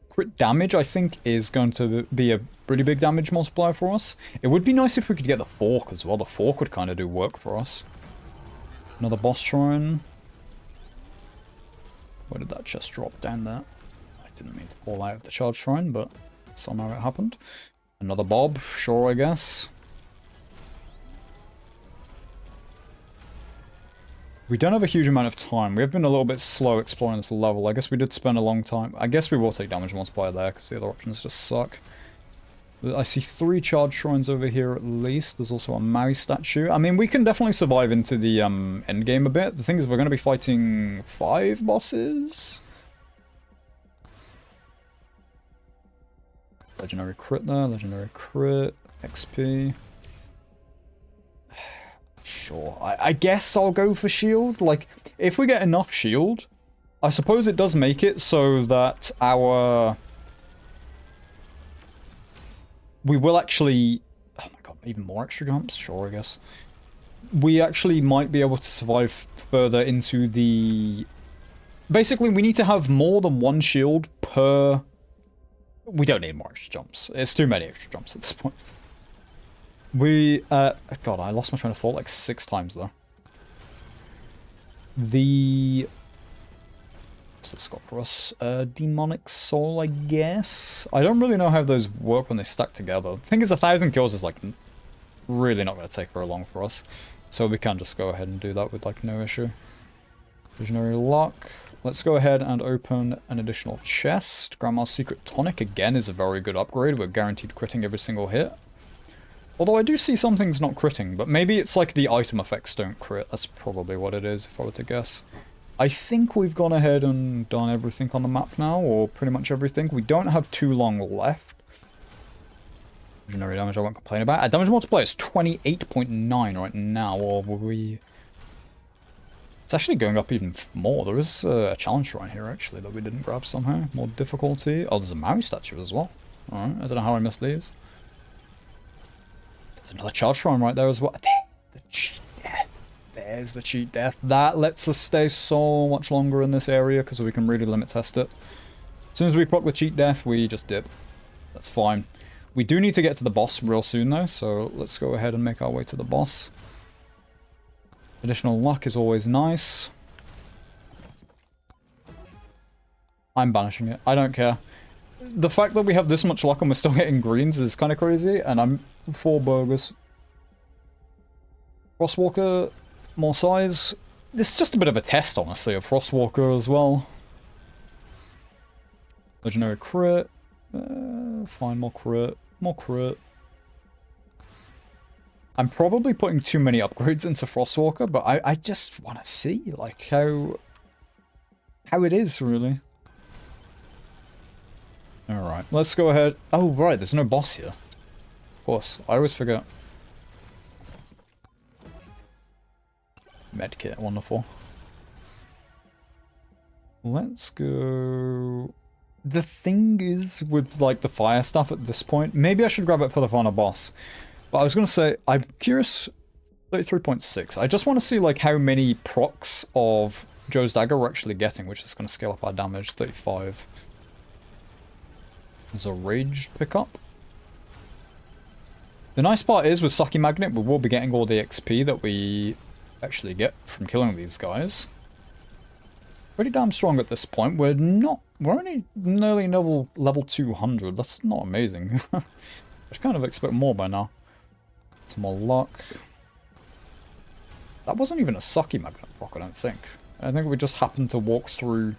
Crit damage, I think, is going to be a pretty big damage multiplier for us. It would be nice if we could get the Fork as well. The Fork would kind of do work for us. Another boss shrine. Where did that chest drop down there? I didn't mean to fall out of the charge shrine, but somehow it happened. Another Bob, sure, I guess. We don't have a huge amount of time. We have been a little bit slow exploring this level. I guess we did spend a long time. I guess we will take damage multiplier there, because the other options just suck. I see 3 charge shrines over here at least. There's also a Maui statue. I mean, we can definitely survive into the end game a bit. The thing is, we're going to be fighting 5 bosses. Legendary crit there. Legendary crit. XP. Sure. I guess I'll go for shield. Like, if we get enough shield, I suppose it does make it so that our... we will actually... oh my god, even more extra jumps? Sure, I guess. We actually might be able to survive further into the... basically, we need to have more than 1 shield per... we don't need more extra jumps. It's too many extra jumps at this point. We... god, I lost my train of thought like 6 times, though. The... what's this got for us? Demonic Soul, I guess? I don't really know how those work when they stack together. The thing is, 1,000 kills is, like, really not going to take very long for us. So we can just go ahead and do that with, like, no issue. Visionary Luck. Let's go ahead and open an additional chest. Grandma's Secret Tonic, again, is a very good upgrade. We're guaranteed critting every single hit. Although I do see some things not critting, but maybe it's like the item effects don't crit. That's probably what it is, if I were to guess. I think we've gone ahead and done everything on the map now, or pretty much everything. We don't have too long left. Legendary damage I won't complain about. Our damage multiplier is 28.9 right now, or were we... it's actually going up even more. There is a challenge shrine here, actually, that we didn't grab somehow. More difficulty. Oh, there's a Maui statue as well. Alright, I don't know how I missed these. There's another charge shrine right there as well. The cheat death. There's the cheat death. That lets us stay so much longer in this area because we can really limit test it. As soon as we proc the cheat death, we just dip. That's fine. We do need to get to the boss real soon though, so let's go ahead and make our way to the boss. Additional luck is always nice. I'm banishing it. I don't care. The fact that we have this much luck and we're still getting greens is kind of crazy, and I'm 4 burgers. Frostwalker, more size. This is just a bit of a test, honestly, of Frostwalker as well. Legendary crit. Fine, more crit. More crit. I'm probably putting too many upgrades into Frostwalker, but I just want to see, like, how it is, really. Alright, let's go ahead. Oh, right, there's no boss here. Of course, I always forget. Medkit, wonderful. Let's go... The thing is, with, like, the fire stuff at this point, maybe I should grab it for the final boss. But I was going to say, I'm curious, 33.6. I just want to see, like, how many procs of Joe's Dagger we're actually getting, which is going to scale up our damage, 35. There's a raged pickup. The nice part is, with Sucky Magnet, we will be getting all the XP that we actually get from killing these guys. Pretty damn strong at this point. We're only nearly level 200. That's not amazing. I'd kind of expect more by now. Some more luck. That wasn't even a Sucky Magnet proc, I don't think. I think we just happened to walk through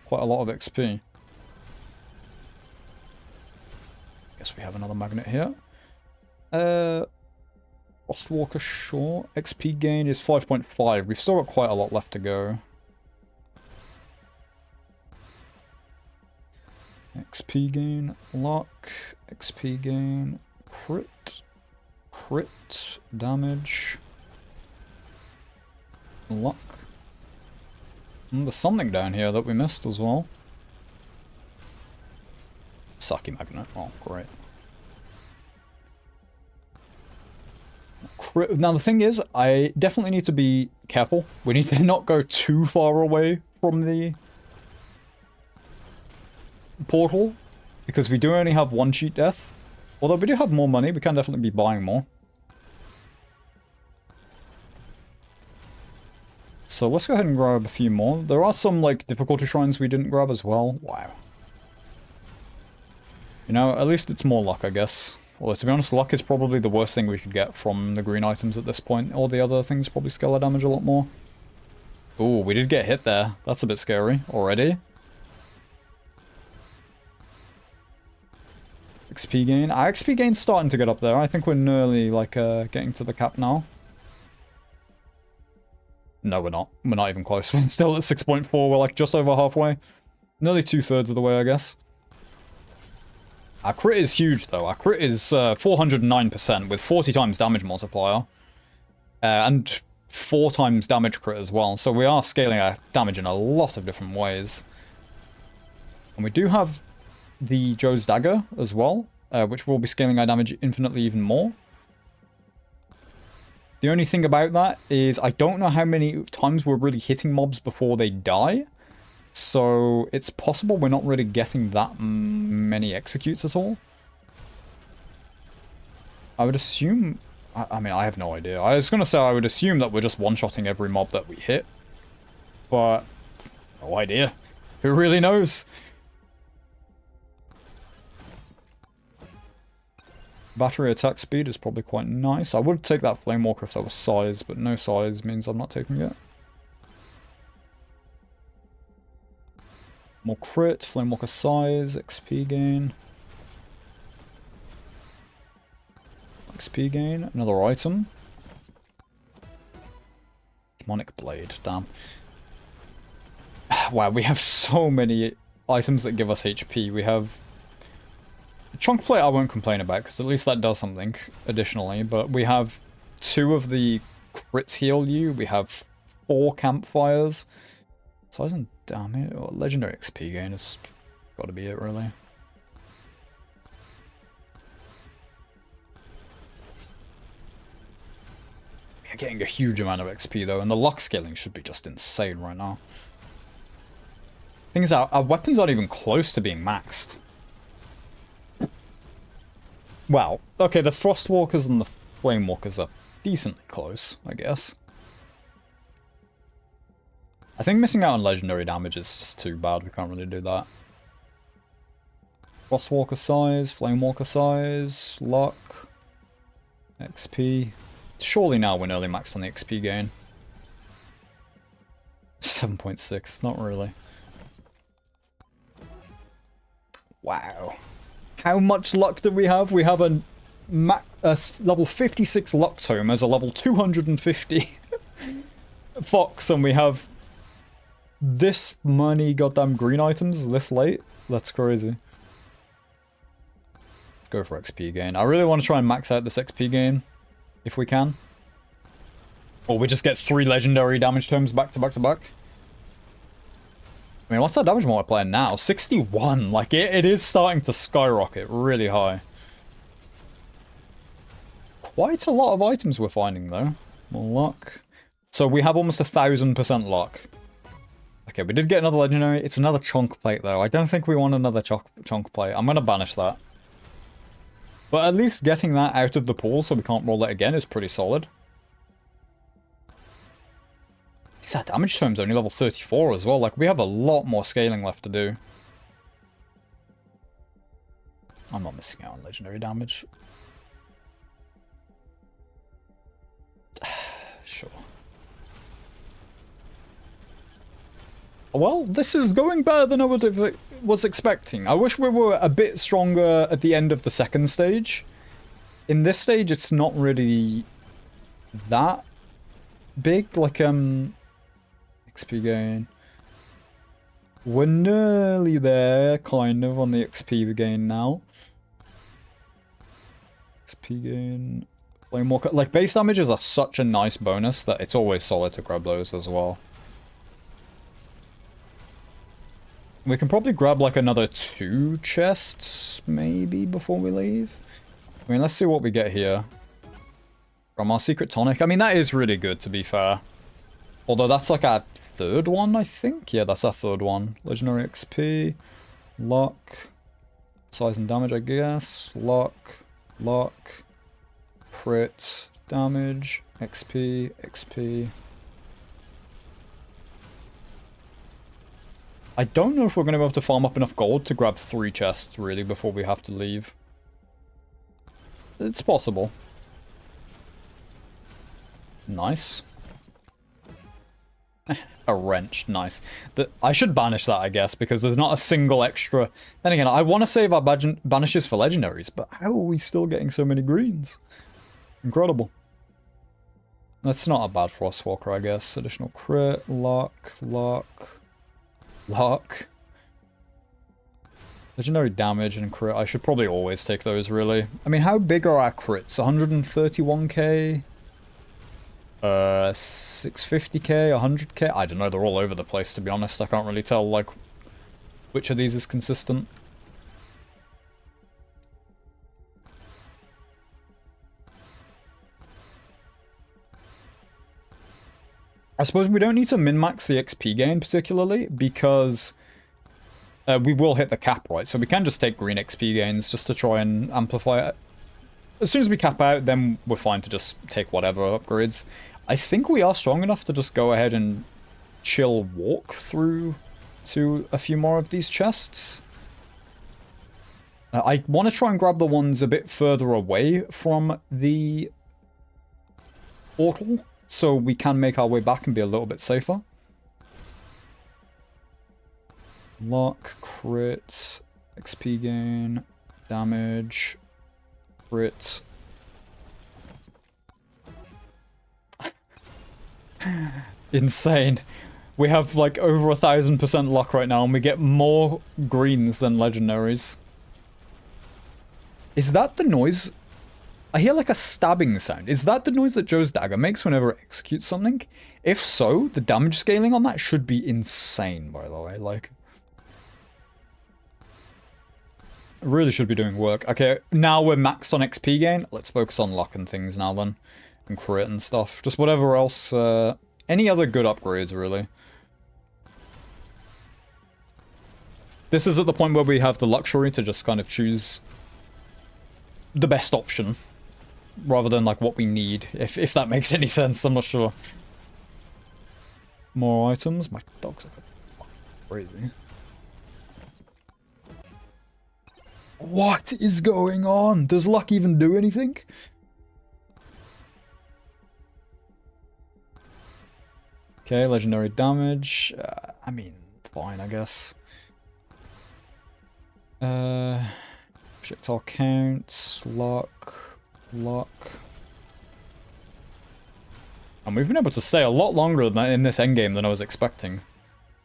quite a lot of XP. Guess we have another magnet here. Frostwalker Shore. XP gain is 5.5. We've still got quite a lot left to go. XP gain, luck, XP gain, crit, damage, luck. And there's something down here that we missed as well. Sucky Magnet, oh great. Now the thing is, I definitely need to be careful. We need to not go too far away from the portal, because we do only have one cheat death. Although we do have more money, we can definitely be buying more. So let's go ahead and grab a few more. There are some, like, difficulty shrines we didn't grab as well. Wow. You know, at least it's more luck, I guess. Although, to be honest, luck is probably the worst thing we could get from the green items at this point. All the other things probably scale our damage a lot more. Ooh, we did get hit there. That's a bit scary already. XP gain. Our XP gain's starting to get up there. I think we're nearly, like, getting to the cap now. No, we're not. We're not even close. We're still at 6.4. We're, like, just over halfway. Nearly 2/3 of the way, I guess. Our crit is huge, though. Our crit is 409% with 40 times damage multiplier. And 4 times damage crit as well. So we are scaling our damage in a lot of different ways. And we do have the Joe's Dagger as well, which will be scaling our damage infinitely even more. The only thing about that is I don't know how many times we're really hitting mobs before they die. So it's possible we're not really getting that many executes at all. I would assume... I mean, I have no idea. I was going to say I would assume that we're just one-shotting every mob that we hit. But... no idea. Who really knows? Battery attack speed is probably quite nice. I would take that Flame Walker if there was size, but no size means I'm not taking it. More crit, Flame Walker size, XP gain. XP gain, another item. Demonic Blade, damn. Wow, we have so many items that give us HP. We have... Chunk Plate I won't complain about, because at least that does something additionally, but we have 2 of the crits heal you, we have 4 campfires. Size and damage, or legendary XP gain has got to be it, really. We're getting a huge amount of XP though, and the luck scaling should be just insane right now. Thing is, our weapons aren't even close to being maxed. Well, okay, the Frostwalkers and the Flamewalkers are decently close, I guess. I think missing out on legendary damage is just too bad, we can't really do that. Frostwalker size, Flamewalker size, luck, XP. Surely now we're nearly maxed on the XP gain. 7.6, not really. Wow. How much luck do we have? We have a level 56 luck tome as a level 250 fox, and we have this many goddamn green items this late. That's crazy. Let's go for XP gain. I really want to try and max out this XP gain, if we can. Or we just get 3 legendary damage tomes back to back to back. I mean, what's our damage multiplier now? 61. Like, it is starting to skyrocket really high. Quite a lot of items we're finding, though. More luck. So we have almost 1000% luck. Okay, we did get another legendary. It's another chunk plate, though. I don't think we want another chunk plate. I'm going to banish that. But at least getting that out of the pool so we can't roll it again is pretty solid. These are damage tomes only level 34 as well. Like, we have a lot more scaling left to do. I'm not missing out on legendary damage. Sure. Well, this is going better than I was expecting. I wish we were a bit stronger at the end of the second stage. In this stage, it's not really that big. Like, XP gain. We're nearly there, kind of, on the XP gain now. XP gain. Play more. Like, base damages are such a nice bonus that it's always solid to grab those as well. We can probably grab, like, another 2 chests, maybe, before we leave. I mean, let's see what we get here. From our secret tonic. I mean, that is really good, to be fair. Although that's like our 3rd one, I think. Yeah, that's our 3rd one. Legendary XP. Luck. Size and damage, I guess. Luck. Luck. Crit. Damage. XP. XP. I don't know if we're going to be able to farm up enough gold to grab 3 chests, really, before we have to leave. It's possible. Nice. A wrench, nice. I should banish that, I guess, because there's not a single extra... Then again, I want to save our banishes for legendaries, but how are we still getting so many greens? Incredible. That's not a bad Frostwalker, I guess. Additional crit, luck, luck, luck. Legendary damage and crit. I should probably always take those, really. I mean, how big are our crits? 131k? 650k, 100k? I don't know, they're all over the place, to be honest. I can't really tell, like, which of these is consistent. I suppose we don't need to min-max the XP gain, particularly, because we will hit the cap, right? So we can just take green XP gains just to try and amplify it. As soon as we cap out, then we're fine to just take whatever upgrades. I think we are strong enough to just go ahead and chill walk through to a few more of these chests. I want to try and grab the ones a bit further away from the portal, so we can make our way back and be a little bit safer. Luck, crit, XP gain, damage, crit. Insane. We have like over 1000% luck right now, and we get more greens than legendaries. Is that the noise? I hear like a stabbing sound. Is that the noise that Joe's dagger makes whenever it executes something? If so, the damage scaling on that should be insane, by the way. Like, it really should be doing work. Okay, now we're maxed on XP gain. Let's focus on luck and things now then. And crit and stuff. Just whatever else, any other good upgrades, really. This is at the point where we have the luxury to just kind of choose the best option, rather than, like, what we need, if that makes any sense. I'm not sure. More items. My dogs are crazy. What is going on? Does luck even do anything? Okay, legendary damage. I mean, fine, I guess. Projectile counts, luck. And we've been able to stay a lot longer than in this endgame than I was expecting.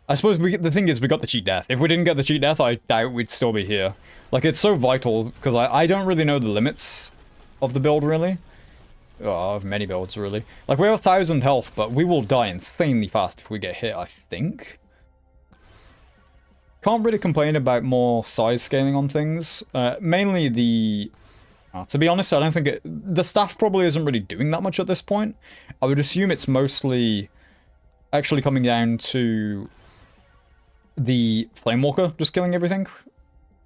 I suppose the thing is, we got the cheat death. If we didn't get the cheat death, I doubt we'd still be here. Like, it's so vital, because I don't really know the limits of the build, really. Oh, of many builds, really. Like, we have 1,000 health, but we will die insanely fast if we get hit, I think. Can't really complain about more size scaling on things. Mainly the... to be honest, I don't think the staff probably isn't really doing that much at this point. I would assume it's mostly actually coming down to the Flamewalker just killing everything.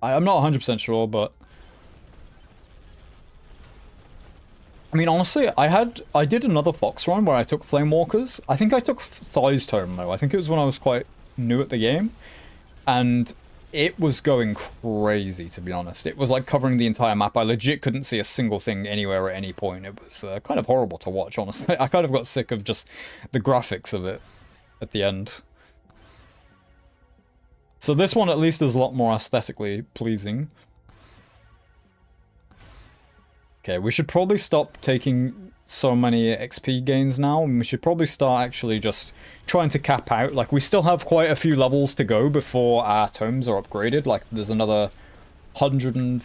I'm not 100% sure, but... I mean, honestly, I did another Fox run where I took Flamewalkers. I think I took Thigh's Tome, though. I think it was when I was quite new at the game. And it was going crazy, to be honest. It was like covering the entire map. I legit couldn't see a single thing anywhere at any point. It was kind of horrible to watch, honestly. I kind of got sick of just the graphics of it at the end. So this one at least is a lot more aesthetically pleasing. Okay, we should probably stop taking so many XP gains now, and we should probably start actually just trying to cap out. Like, we still have quite a few levels to go before our tomes are upgraded. Like, there's another 100 and...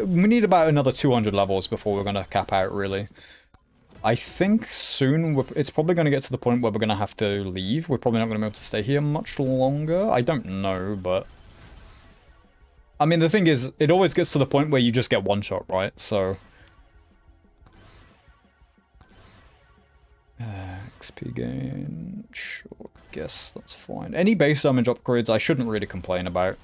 we need about another 200 levels before we're going to cap out, really. I think soon it's probably going to get to the point where we're going to have to leave. We're probably not going to be able to stay here much longer. I don't know, but... I mean, the thing is, it always gets to the point where you just get one shot, right? So... XP gain, sure, guess that's fine. Any base damage upgrades I shouldn't really complain about.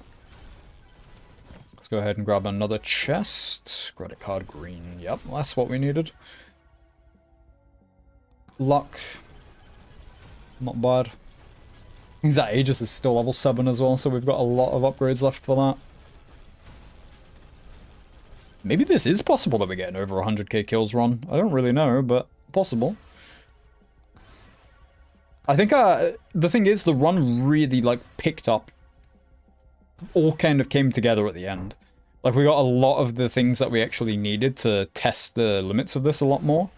Let's go ahead and grab another chest. Credit card green, yep, that's what we needed. Luck, not bad. Things that Aegis is still level 7 as well, so we've got a lot of upgrades left for that. Maybe this is possible that we get an over 100k kills run. I don't really know, but possible. I think the thing is, the run really, like, picked up. All kind of came together at the end. Like, we got a lot of the things that we actually needed to test the limits of this a lot more.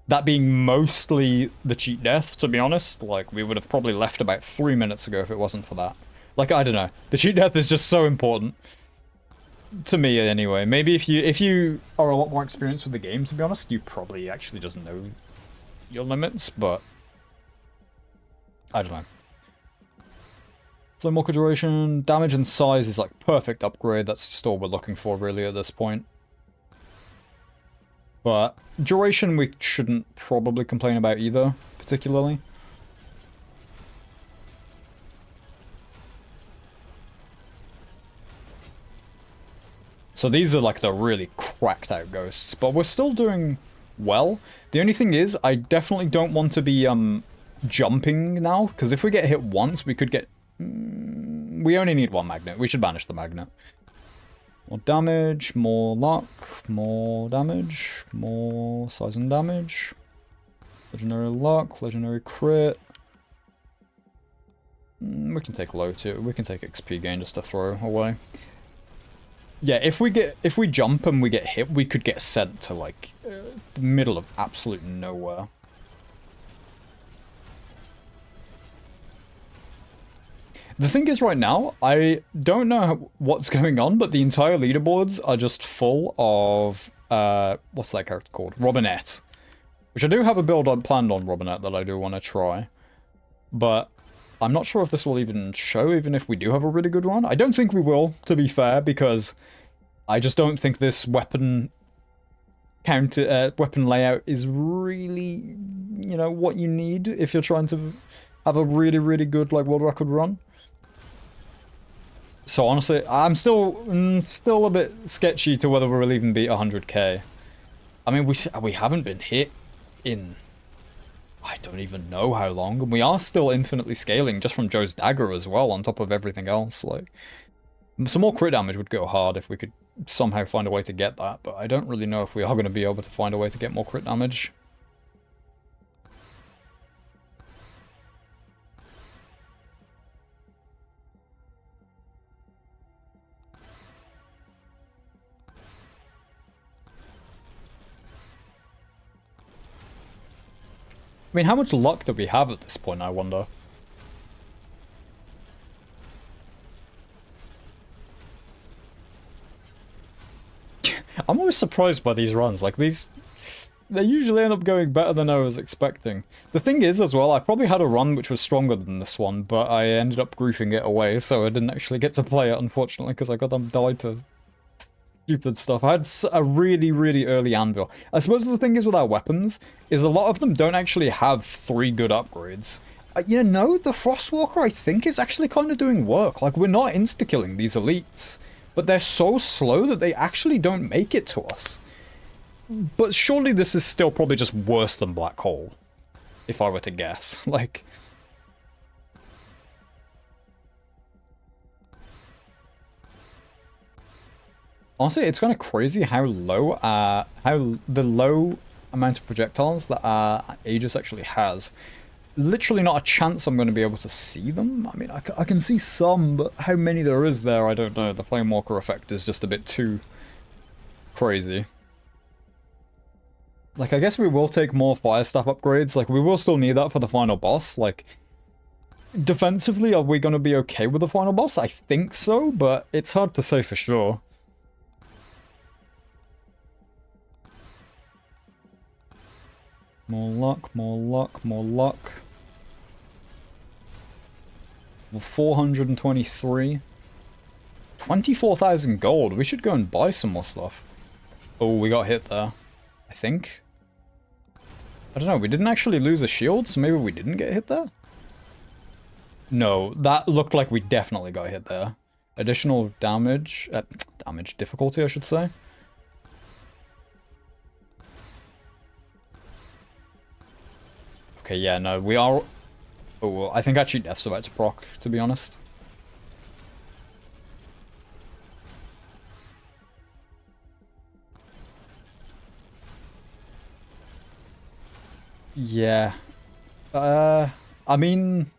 That being mostly the cheat death, to be honest. Like, we would have probably left about 3 minutes ago if it wasn't for that. Like, I don't know. The cheat death is just so important. To me, anyway. Maybe if you are a lot more experienced with the game, to be honest, you probably actually just know your limits, but... I don't know. Flamewalker duration, damage and size is like perfect upgrade. That's just all we're looking for really at this point. But duration we shouldn't probably complain about either, particularly. So these are like the really cracked out ghosts, but we're still doing well. The only thing is, I definitely don't want to be jumping now, because if we get hit once, we could get... we only need one magnet. We should banish the magnet. More damage, more luck, more damage, more size and damage. Legendary luck, legendary crit. We can take low too. We can take XP gain just to throw away. Yeah, if we jump and we get hit, we could get sent to like the middle of absolute nowhere. The thing is, right now, I don't know what's going on, but the entire leaderboards are just full of, what's that character called? Robinette. Which I do have a build planned on Robinette that I do want to try. But I'm not sure if this will even show, even if we do have a really good one. I don't think we will, to be fair, because I just don't think this weapon weapon layout is really, you know, what you need if you're trying to have a really, really good, like, world record run. So honestly, I'm still a bit sketchy to whether we'll even beat 100k. I mean, we haven't been hit in I don't even know how long, and we are still infinitely scaling just from Joe's dagger as well, on top of everything else. Like, some more crit damage would go hard if we could somehow find a way to get that, but I don't really know if we are going to be able to find a way to get more crit damage. I mean, how much luck do we have at this point, I wonder? I'm always surprised by these runs. Like, these... They usually end up going better than I was expecting. The thing is, as well, I probably had a run which was stronger than this one, but I ended up griefing it away, so I didn't actually get to play it, unfortunately, because I got them died to stupid stuff. I had a really, really early anvil. I suppose the thing is with our weapons, is a lot of them don't actually have 3 good upgrades. You know, the Frostwalker, I think, is actually kind of doing work. Like, we're not insta-killing these elites, but they're so slow that they actually don't make it to us. But surely this is still probably just worse than Black Hole, if I were to guess. Like... Honestly, it's kind of crazy how low, the low amount of projectiles that Aegis actually has. Literally not a chance I'm going to be able to see them. I mean, I can see some, but how many there is there, I don't know. The Flamewalker effect is just a bit too crazy. Like, I guess we will take more fire staff upgrades. Like, we will still need that for the final boss. Like, defensively, are we going to be okay with the final boss? I think so, but it's hard to say for sure. More luck, more luck, more luck. 423. 24,000 gold. We should go and buy some more stuff. Oh, we got hit there. I think. I don't know, we didn't actually lose a shield, so maybe we didn't get hit there? No, that looked like we definitely got hit there. Additional damage... damage difficulty, I should say. Okay, yeah, no, we are... Oh, well, I think actually Death's about to proc, to be honest. Yeah. I mean...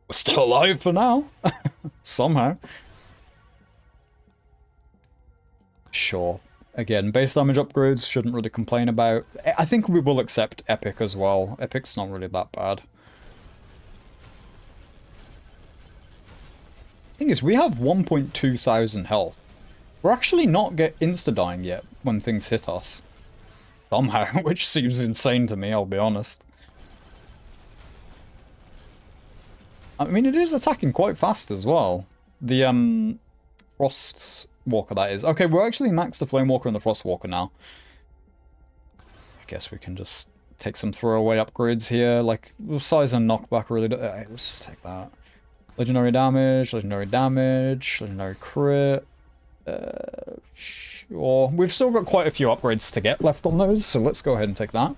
We're still alive for now. Somehow. Sure. Again, base damage upgrades, shouldn't really complain about. I think we will accept Epic as well. Epic's not really that bad. Thing is, we have 1.2 thousand health. We're actually not insta-dying yet when things hit us. Somehow, which seems insane to me, I'll be honest. I mean, it is attacking quite fast as well. The, Frost Walker, that is. Okay, we're actually maxed the Flame Walker and the Frost Walker now. I guess we can just take some throwaway upgrades here. Like, size and knockback really... let's just take that. Legendary damage, legendary crit. Sure. We've still got quite a few upgrades to get left on those, so let's go ahead and take that.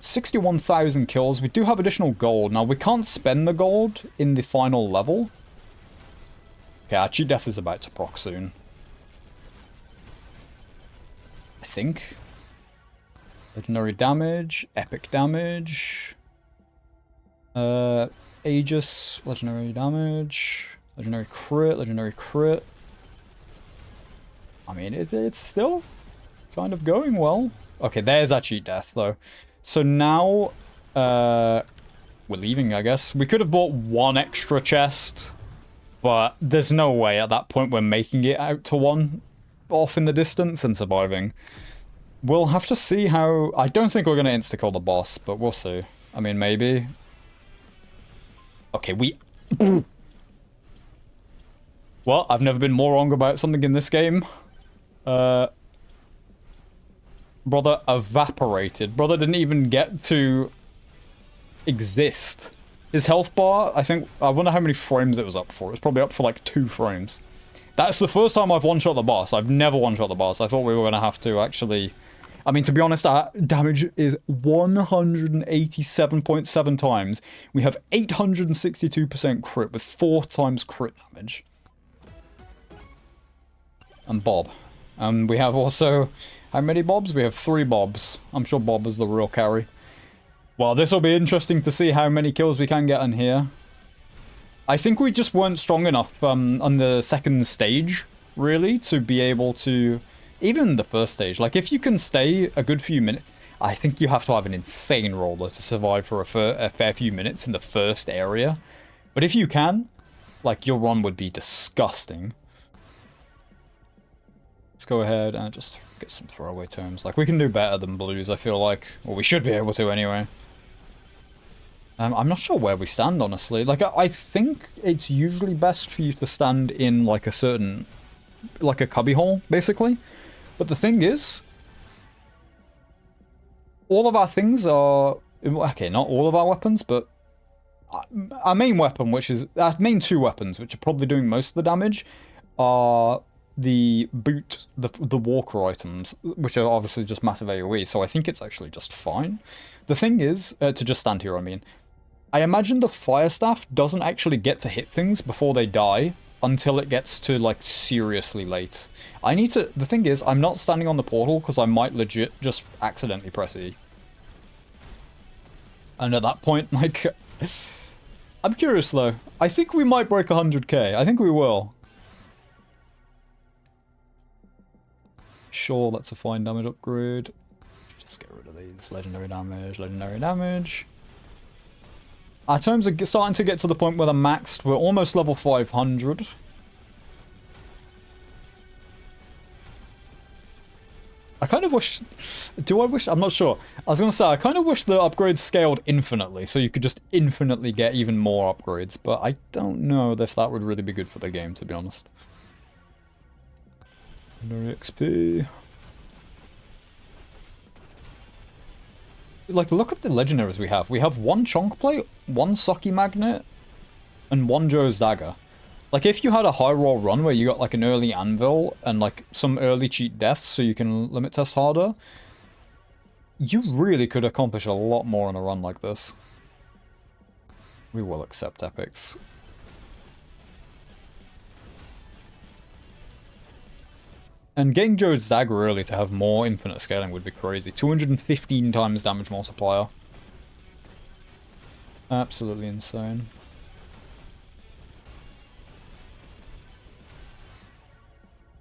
61,000 kills. We do have additional gold. Now, we can't spend the gold in the final level. Okay, actually, Death is about to proc soon. I think. Legendary damage, epic damage. Aegis, legendary damage, legendary crit. I mean, it's still kind of going well. Okay, there's actually Death, though. So now, we're leaving, I guess. We could have bought one extra chest, but there's no way at that point we're making it out to one off in the distance and surviving. We'll have to see how... I don't think we're going to insta-kill the boss, but we'll see. I mean, maybe. Okay, we... Well, I've never been more wrong about something in this game. Brother evaporated. Brother didn't even get to exist. His health bar, I wonder how many frames it was up for. It was probably up for like 2 frames. That's the first time I've one-shot the boss. I've never one-shot the boss. I thought we were going to have to actually... I mean, to be honest, our damage is 187.7 times. We have 862% crit with 4 times crit damage. And Bob. And we have also... How many Bobs? We have 3 Bobs. I'm sure Bob is the real carry. Well, this will be interesting to see how many kills we can get in here. I think we just weren't strong enough on the second stage, really, to be able to... Even the first stage. Like, if you can stay a good few minutes... I think you have to have an insane roller to survive for a fair few minutes in the first area. But if you can, like, your run would be disgusting. Let's go ahead and just get some throwaway terms. Like, we can do better than blues, I feel like. Well, we should be able to anyway. I'm not sure where we stand, honestly. Like, I think it's usually best for you to stand in, like, a certain... like a cubbyhole, basically. But the thing is... all of our things are... okay, not all of our weapons, but... our main weapon, which is... our main two weapons, which are probably doing most of the damage, are... the boot, the walker items, which are obviously just massive AoE, so I think it's actually just fine. The thing is, to just stand here, I mean, I imagine the fire staff doesn't actually get to hit things before they die until it gets to, like, seriously late. I need to... the thing is, I'm not standing on the portal because I might legit just accidentally press E. And at that point, like... I'm curious, though. I think we might break 100k. I think we will. Sure, that's a fine damage upgrade. Just get rid of these. Legendary damage, legendary damage. Our terms are starting to get to the point where they're maxed. We're almost level 500. I kind of wish... do I wish? I'm not sure. I was going to say, I kind of wish the upgrades scaled infinitely, so you could just infinitely get even more upgrades. But I don't know if that would really be good for the game, to be honest. Legendary XP. Like, look at the legendaries we have. We have one Chonk Plate, one Sucky Magnet, and one Joe's Dagger. Like, if you had a high roll run where you got, like, an early Anvil and, like, some early cheat deaths so you can limit test harder, you really could accomplish a lot more in a run like this. We will accept epics. And getting Joe's Dagger early to have more infinite scaling would be crazy. 215 times damage multiplier. Absolutely insane.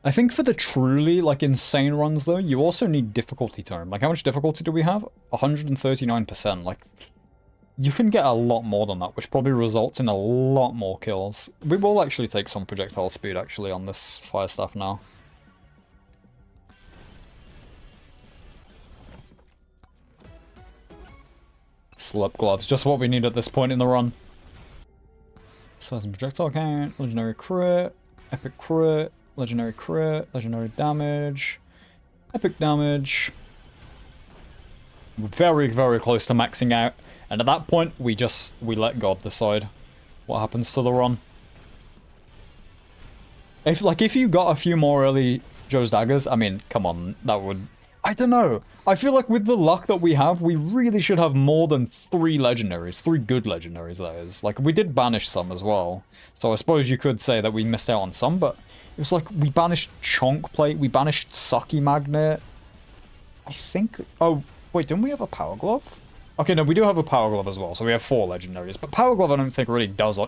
I think for the truly, like, insane runs, though, you also need difficulty term. Like, how much difficulty do we have? 139%. Like, you can get a lot more than that, which probably results in a lot more kills. We will actually take some projectile speed, actually, on this fire staff now. Slurp gloves, just what we need at this point in the run. Certain projectile count, legendary crit, epic crit, legendary crit, legendary damage, epic damage. We're very, very close to maxing out, and at that point, we let God decide what happens to the run. If you got a few more early Joe's Daggers, I mean, come on, that would... I don't know. I feel like with the luck that we have, we really should have more than 3 legendaries. 3 good legendaries, that is. Like, we did banish some as well. So I suppose you could say that we missed out on some, but it was like, we banished Chonk Plate, we banished Sucky Magnet. I think... oh, wait, didn't we have a Power Glove? Okay, no, we do have a Power Glove as well, so we have 4 legendaries. But Power Glove I don't think really does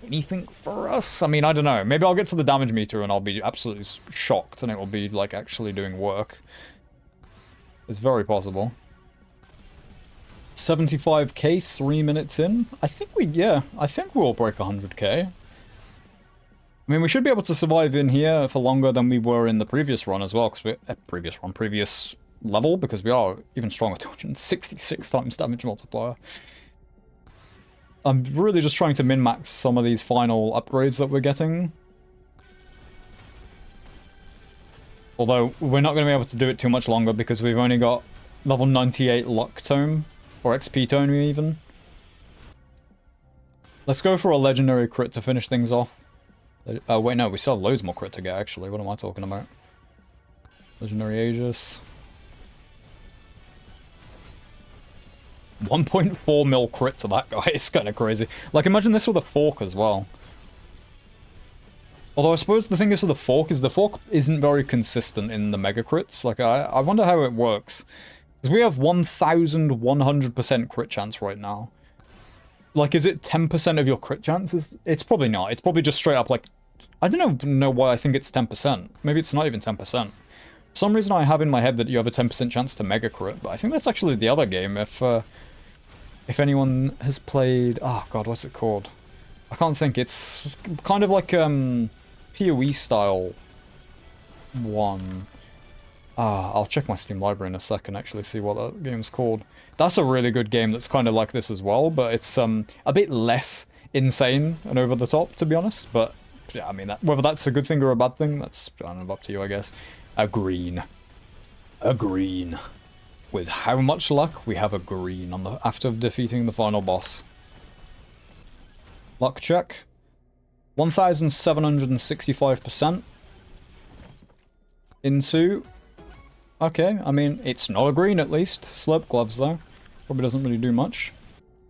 anything for us. I mean, I don't know. Maybe I'll get to the damage meter and I'll be absolutely shocked and it will be, like, actually doing work. It's very possible. 75k, 3 minutes in. I think we'll break 100k. I mean, we should be able to survive in here for longer than we were in the previous run as well, because previous level, because we are even stronger, 266 times damage multiplier. I'm really just trying to min-max some of these final upgrades that we're getting. Although, we're not going to be able to do it too much longer because we've only got level 98 Luck Tome, or XP Tome even. Let's go for a legendary crit to finish things off. Oh wait, no, we still have loads more crit to get actually, what am I talking about? Legendary Aegis. 1.4 mil crit to that guy, it's kind of crazy. Like, imagine this with a fork as well. Although I suppose the thing is with the fork isn't very consistent in the mega crits. Like, I wonder how it works. Because we have 1,100% crit chance right now. Like, is it 10% of your crit chances? It's probably not. It's probably just straight up like... I don't know why I think it's 10%. Maybe it's not even 10%. For some reason I have in my head that you have a 10% chance to mega crit, but I think that's actually the other game. If anyone has played, oh god, what's it called? I can't think. It's kind of like PoE style one. I'll check my Steam library in a second, actually, see what that game's called. That's a really good game that's kind of like this as well, but it's a bit less insane and over the top, to be honest. But yeah, I mean, whether that's a good thing or a bad thing, that's, I don't know, up to you, I guess. A green. A green. With how much luck, we have a green on after defeating the final boss. Luck check. 1,765%. Into... Okay, I mean, it's not a green at least. Slurp gloves, though. Probably doesn't really do much.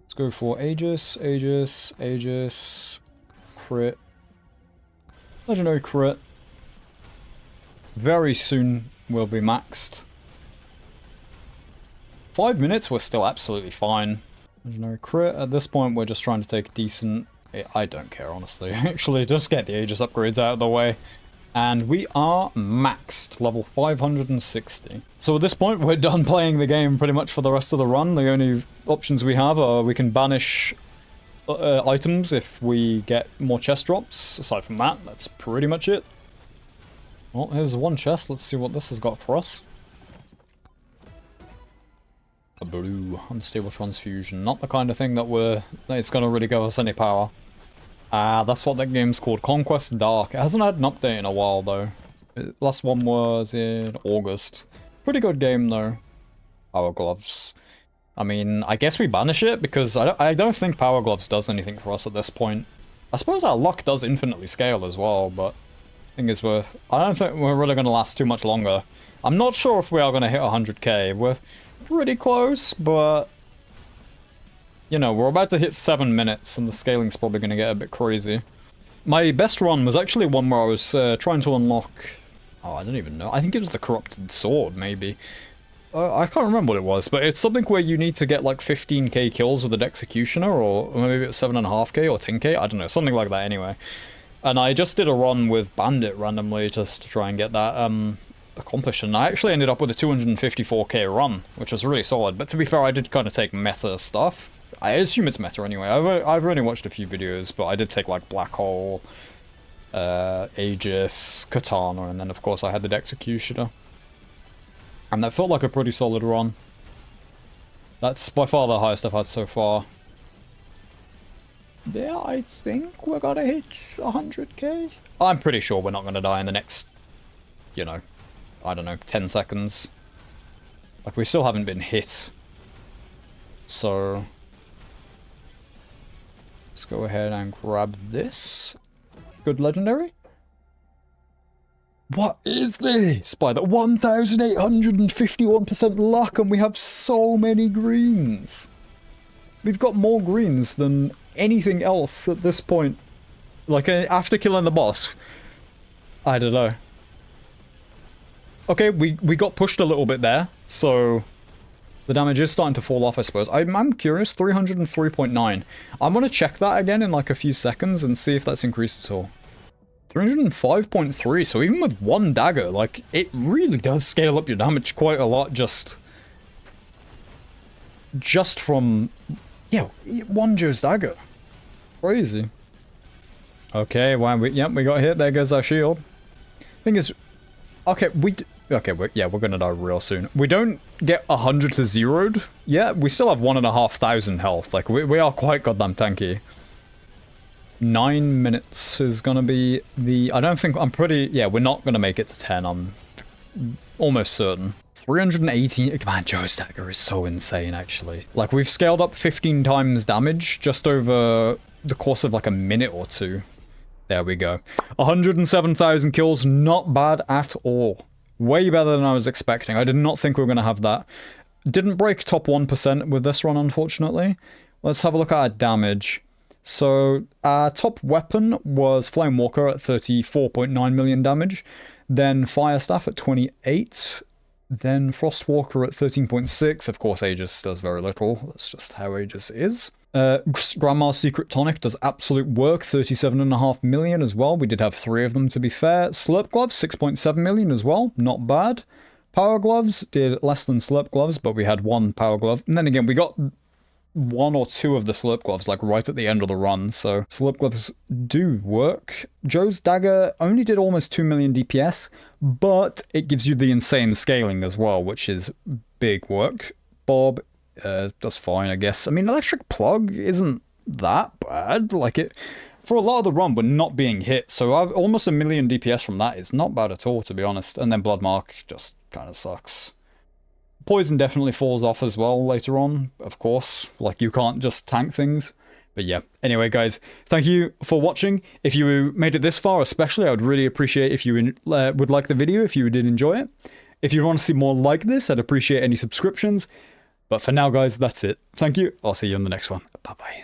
Let's go for Aegis, Aegis, Aegis, crit. Legendary crit. Very soon will be maxed. 5 minutes, we're still absolutely fine. Legendary crit. At this point, we're just trying to take decent... I don't care, honestly. Actually, just get the Aegis upgrades out of the way. And we are maxed, level 560. So at this point, we're done playing the game pretty much for the rest of the run. The only options we have are we can banish items if we get more chest drops. Aside from that, that's pretty much it. Well, here's one chest. Let's see what this has got for us. A blue unstable transfusion. Not the kind of thing that it's going to really give us any power. That's what that game's called, Conquest Dark. It hasn't had an update in a while, though. Last one was in August. Pretty good game, though. Power Gloves. I mean, I guess we banish it, because I don't think Power Gloves does anything for us at this point. I suppose our luck does infinitely scale as well, but... thing is, I don't think we're really going to last too much longer. I'm not sure if we are going to hit 100k. We're pretty close, but... you know, we're about to hit 7 minutes, and the scaling's probably going to get a bit crazy. My best run was actually one where I was trying to unlock... oh, I don't even know. I think it was the Corrupted Sword, maybe. I can't remember what it was, but it's something where you need to get like 15k kills with an Executioner, or maybe it's 7.5k or 10k, I don't know, something like that anyway. And I just did a run with Bandit randomly just to try and get that accomplished, and I actually ended up with a 254k run, which was really solid. But to be fair, I did kind of take meta stuff. I assume it's meta anyway. I've only watched a few videos, but I did take like Black Hole, Aegis, Katana, and then of course I had the Executioner. And that felt like a pretty solid run. That's by far the highest I've had so far. Yeah, I think we're gonna hit 100k. I'm pretty sure we're not gonna die in the next, you know, I don't know, 10 seconds. Like, we still haven't been hit. So... let's go ahead and grab this. Good legendary. What is this? By the 1,851% luck, and we have so many greens. We've got more greens than anything else at this point. Like, after killing the boss. I don't know. Okay, we got pushed a little bit there, so... the damage is starting to fall off, I suppose. I'm curious, 303.9. I'm gonna check that again in like a few seconds and see if that's increased at all. 305.3, so even with one dagger, like, it really does scale up your damage quite a lot just from, yeah, one Joe's dagger. Crazy. Okay, wow, we got hit. There goes our shield. Thing is, okay, we're gonna die real soon. We don't get 100 to 0'd yet. We still have 1,500 health. Like, we are quite goddamn tanky. 9 minutes is gonna be the... we're not gonna make it to 10. I'm almost certain. 318... man, Joe's dagger is so insane, actually. Like, we've scaled up 15 times damage just over the course of like a minute or two. There we go. 107,000 kills, not bad at all. Way better than I was expecting. I did not think we were going to have that. Didn't break top 1% with this run, unfortunately. Let's have a look at our damage. So, our top weapon was Flame Walker at 34.9 million damage. Then Fire Staff at 28. Then Frost Walker at 13.6. Of course, Aegis does very little. That's just how Aegis is. Grandma's Secret Tonic does absolute work, 37.5 million as well. We did have 3 of them, to be fair. Slurp Gloves, 6.7 million as well, not bad. Power Gloves did less than Slurp Gloves, but we had 1 Power Glove. And then again, we got 1 or 2 of the Slurp Gloves, like right at the end of the run, so Slurp Gloves do work. Joe's Dagger only did almost 2 million DPS, but it gives you the insane scaling as well, which is big work. Bob does fine, I guess. I mean, Electric Plug isn't that bad. Like, it for a lot of the run, we're not being hit, so almost 1 million DPS from that is not bad at all, to be honest. And then Bloodmark just kind of sucks. Poison definitely falls off as well later on, of course. Like, you can't just tank things. But yeah, anyway, guys, thank you for watching. If you made it this far, especially, I would really appreciate if you would like the video, if you did enjoy it. If you want to see more like this, I'd appreciate any subscriptions. But for now, guys, that's it. Thank you. I'll see you in the next one. Bye-bye.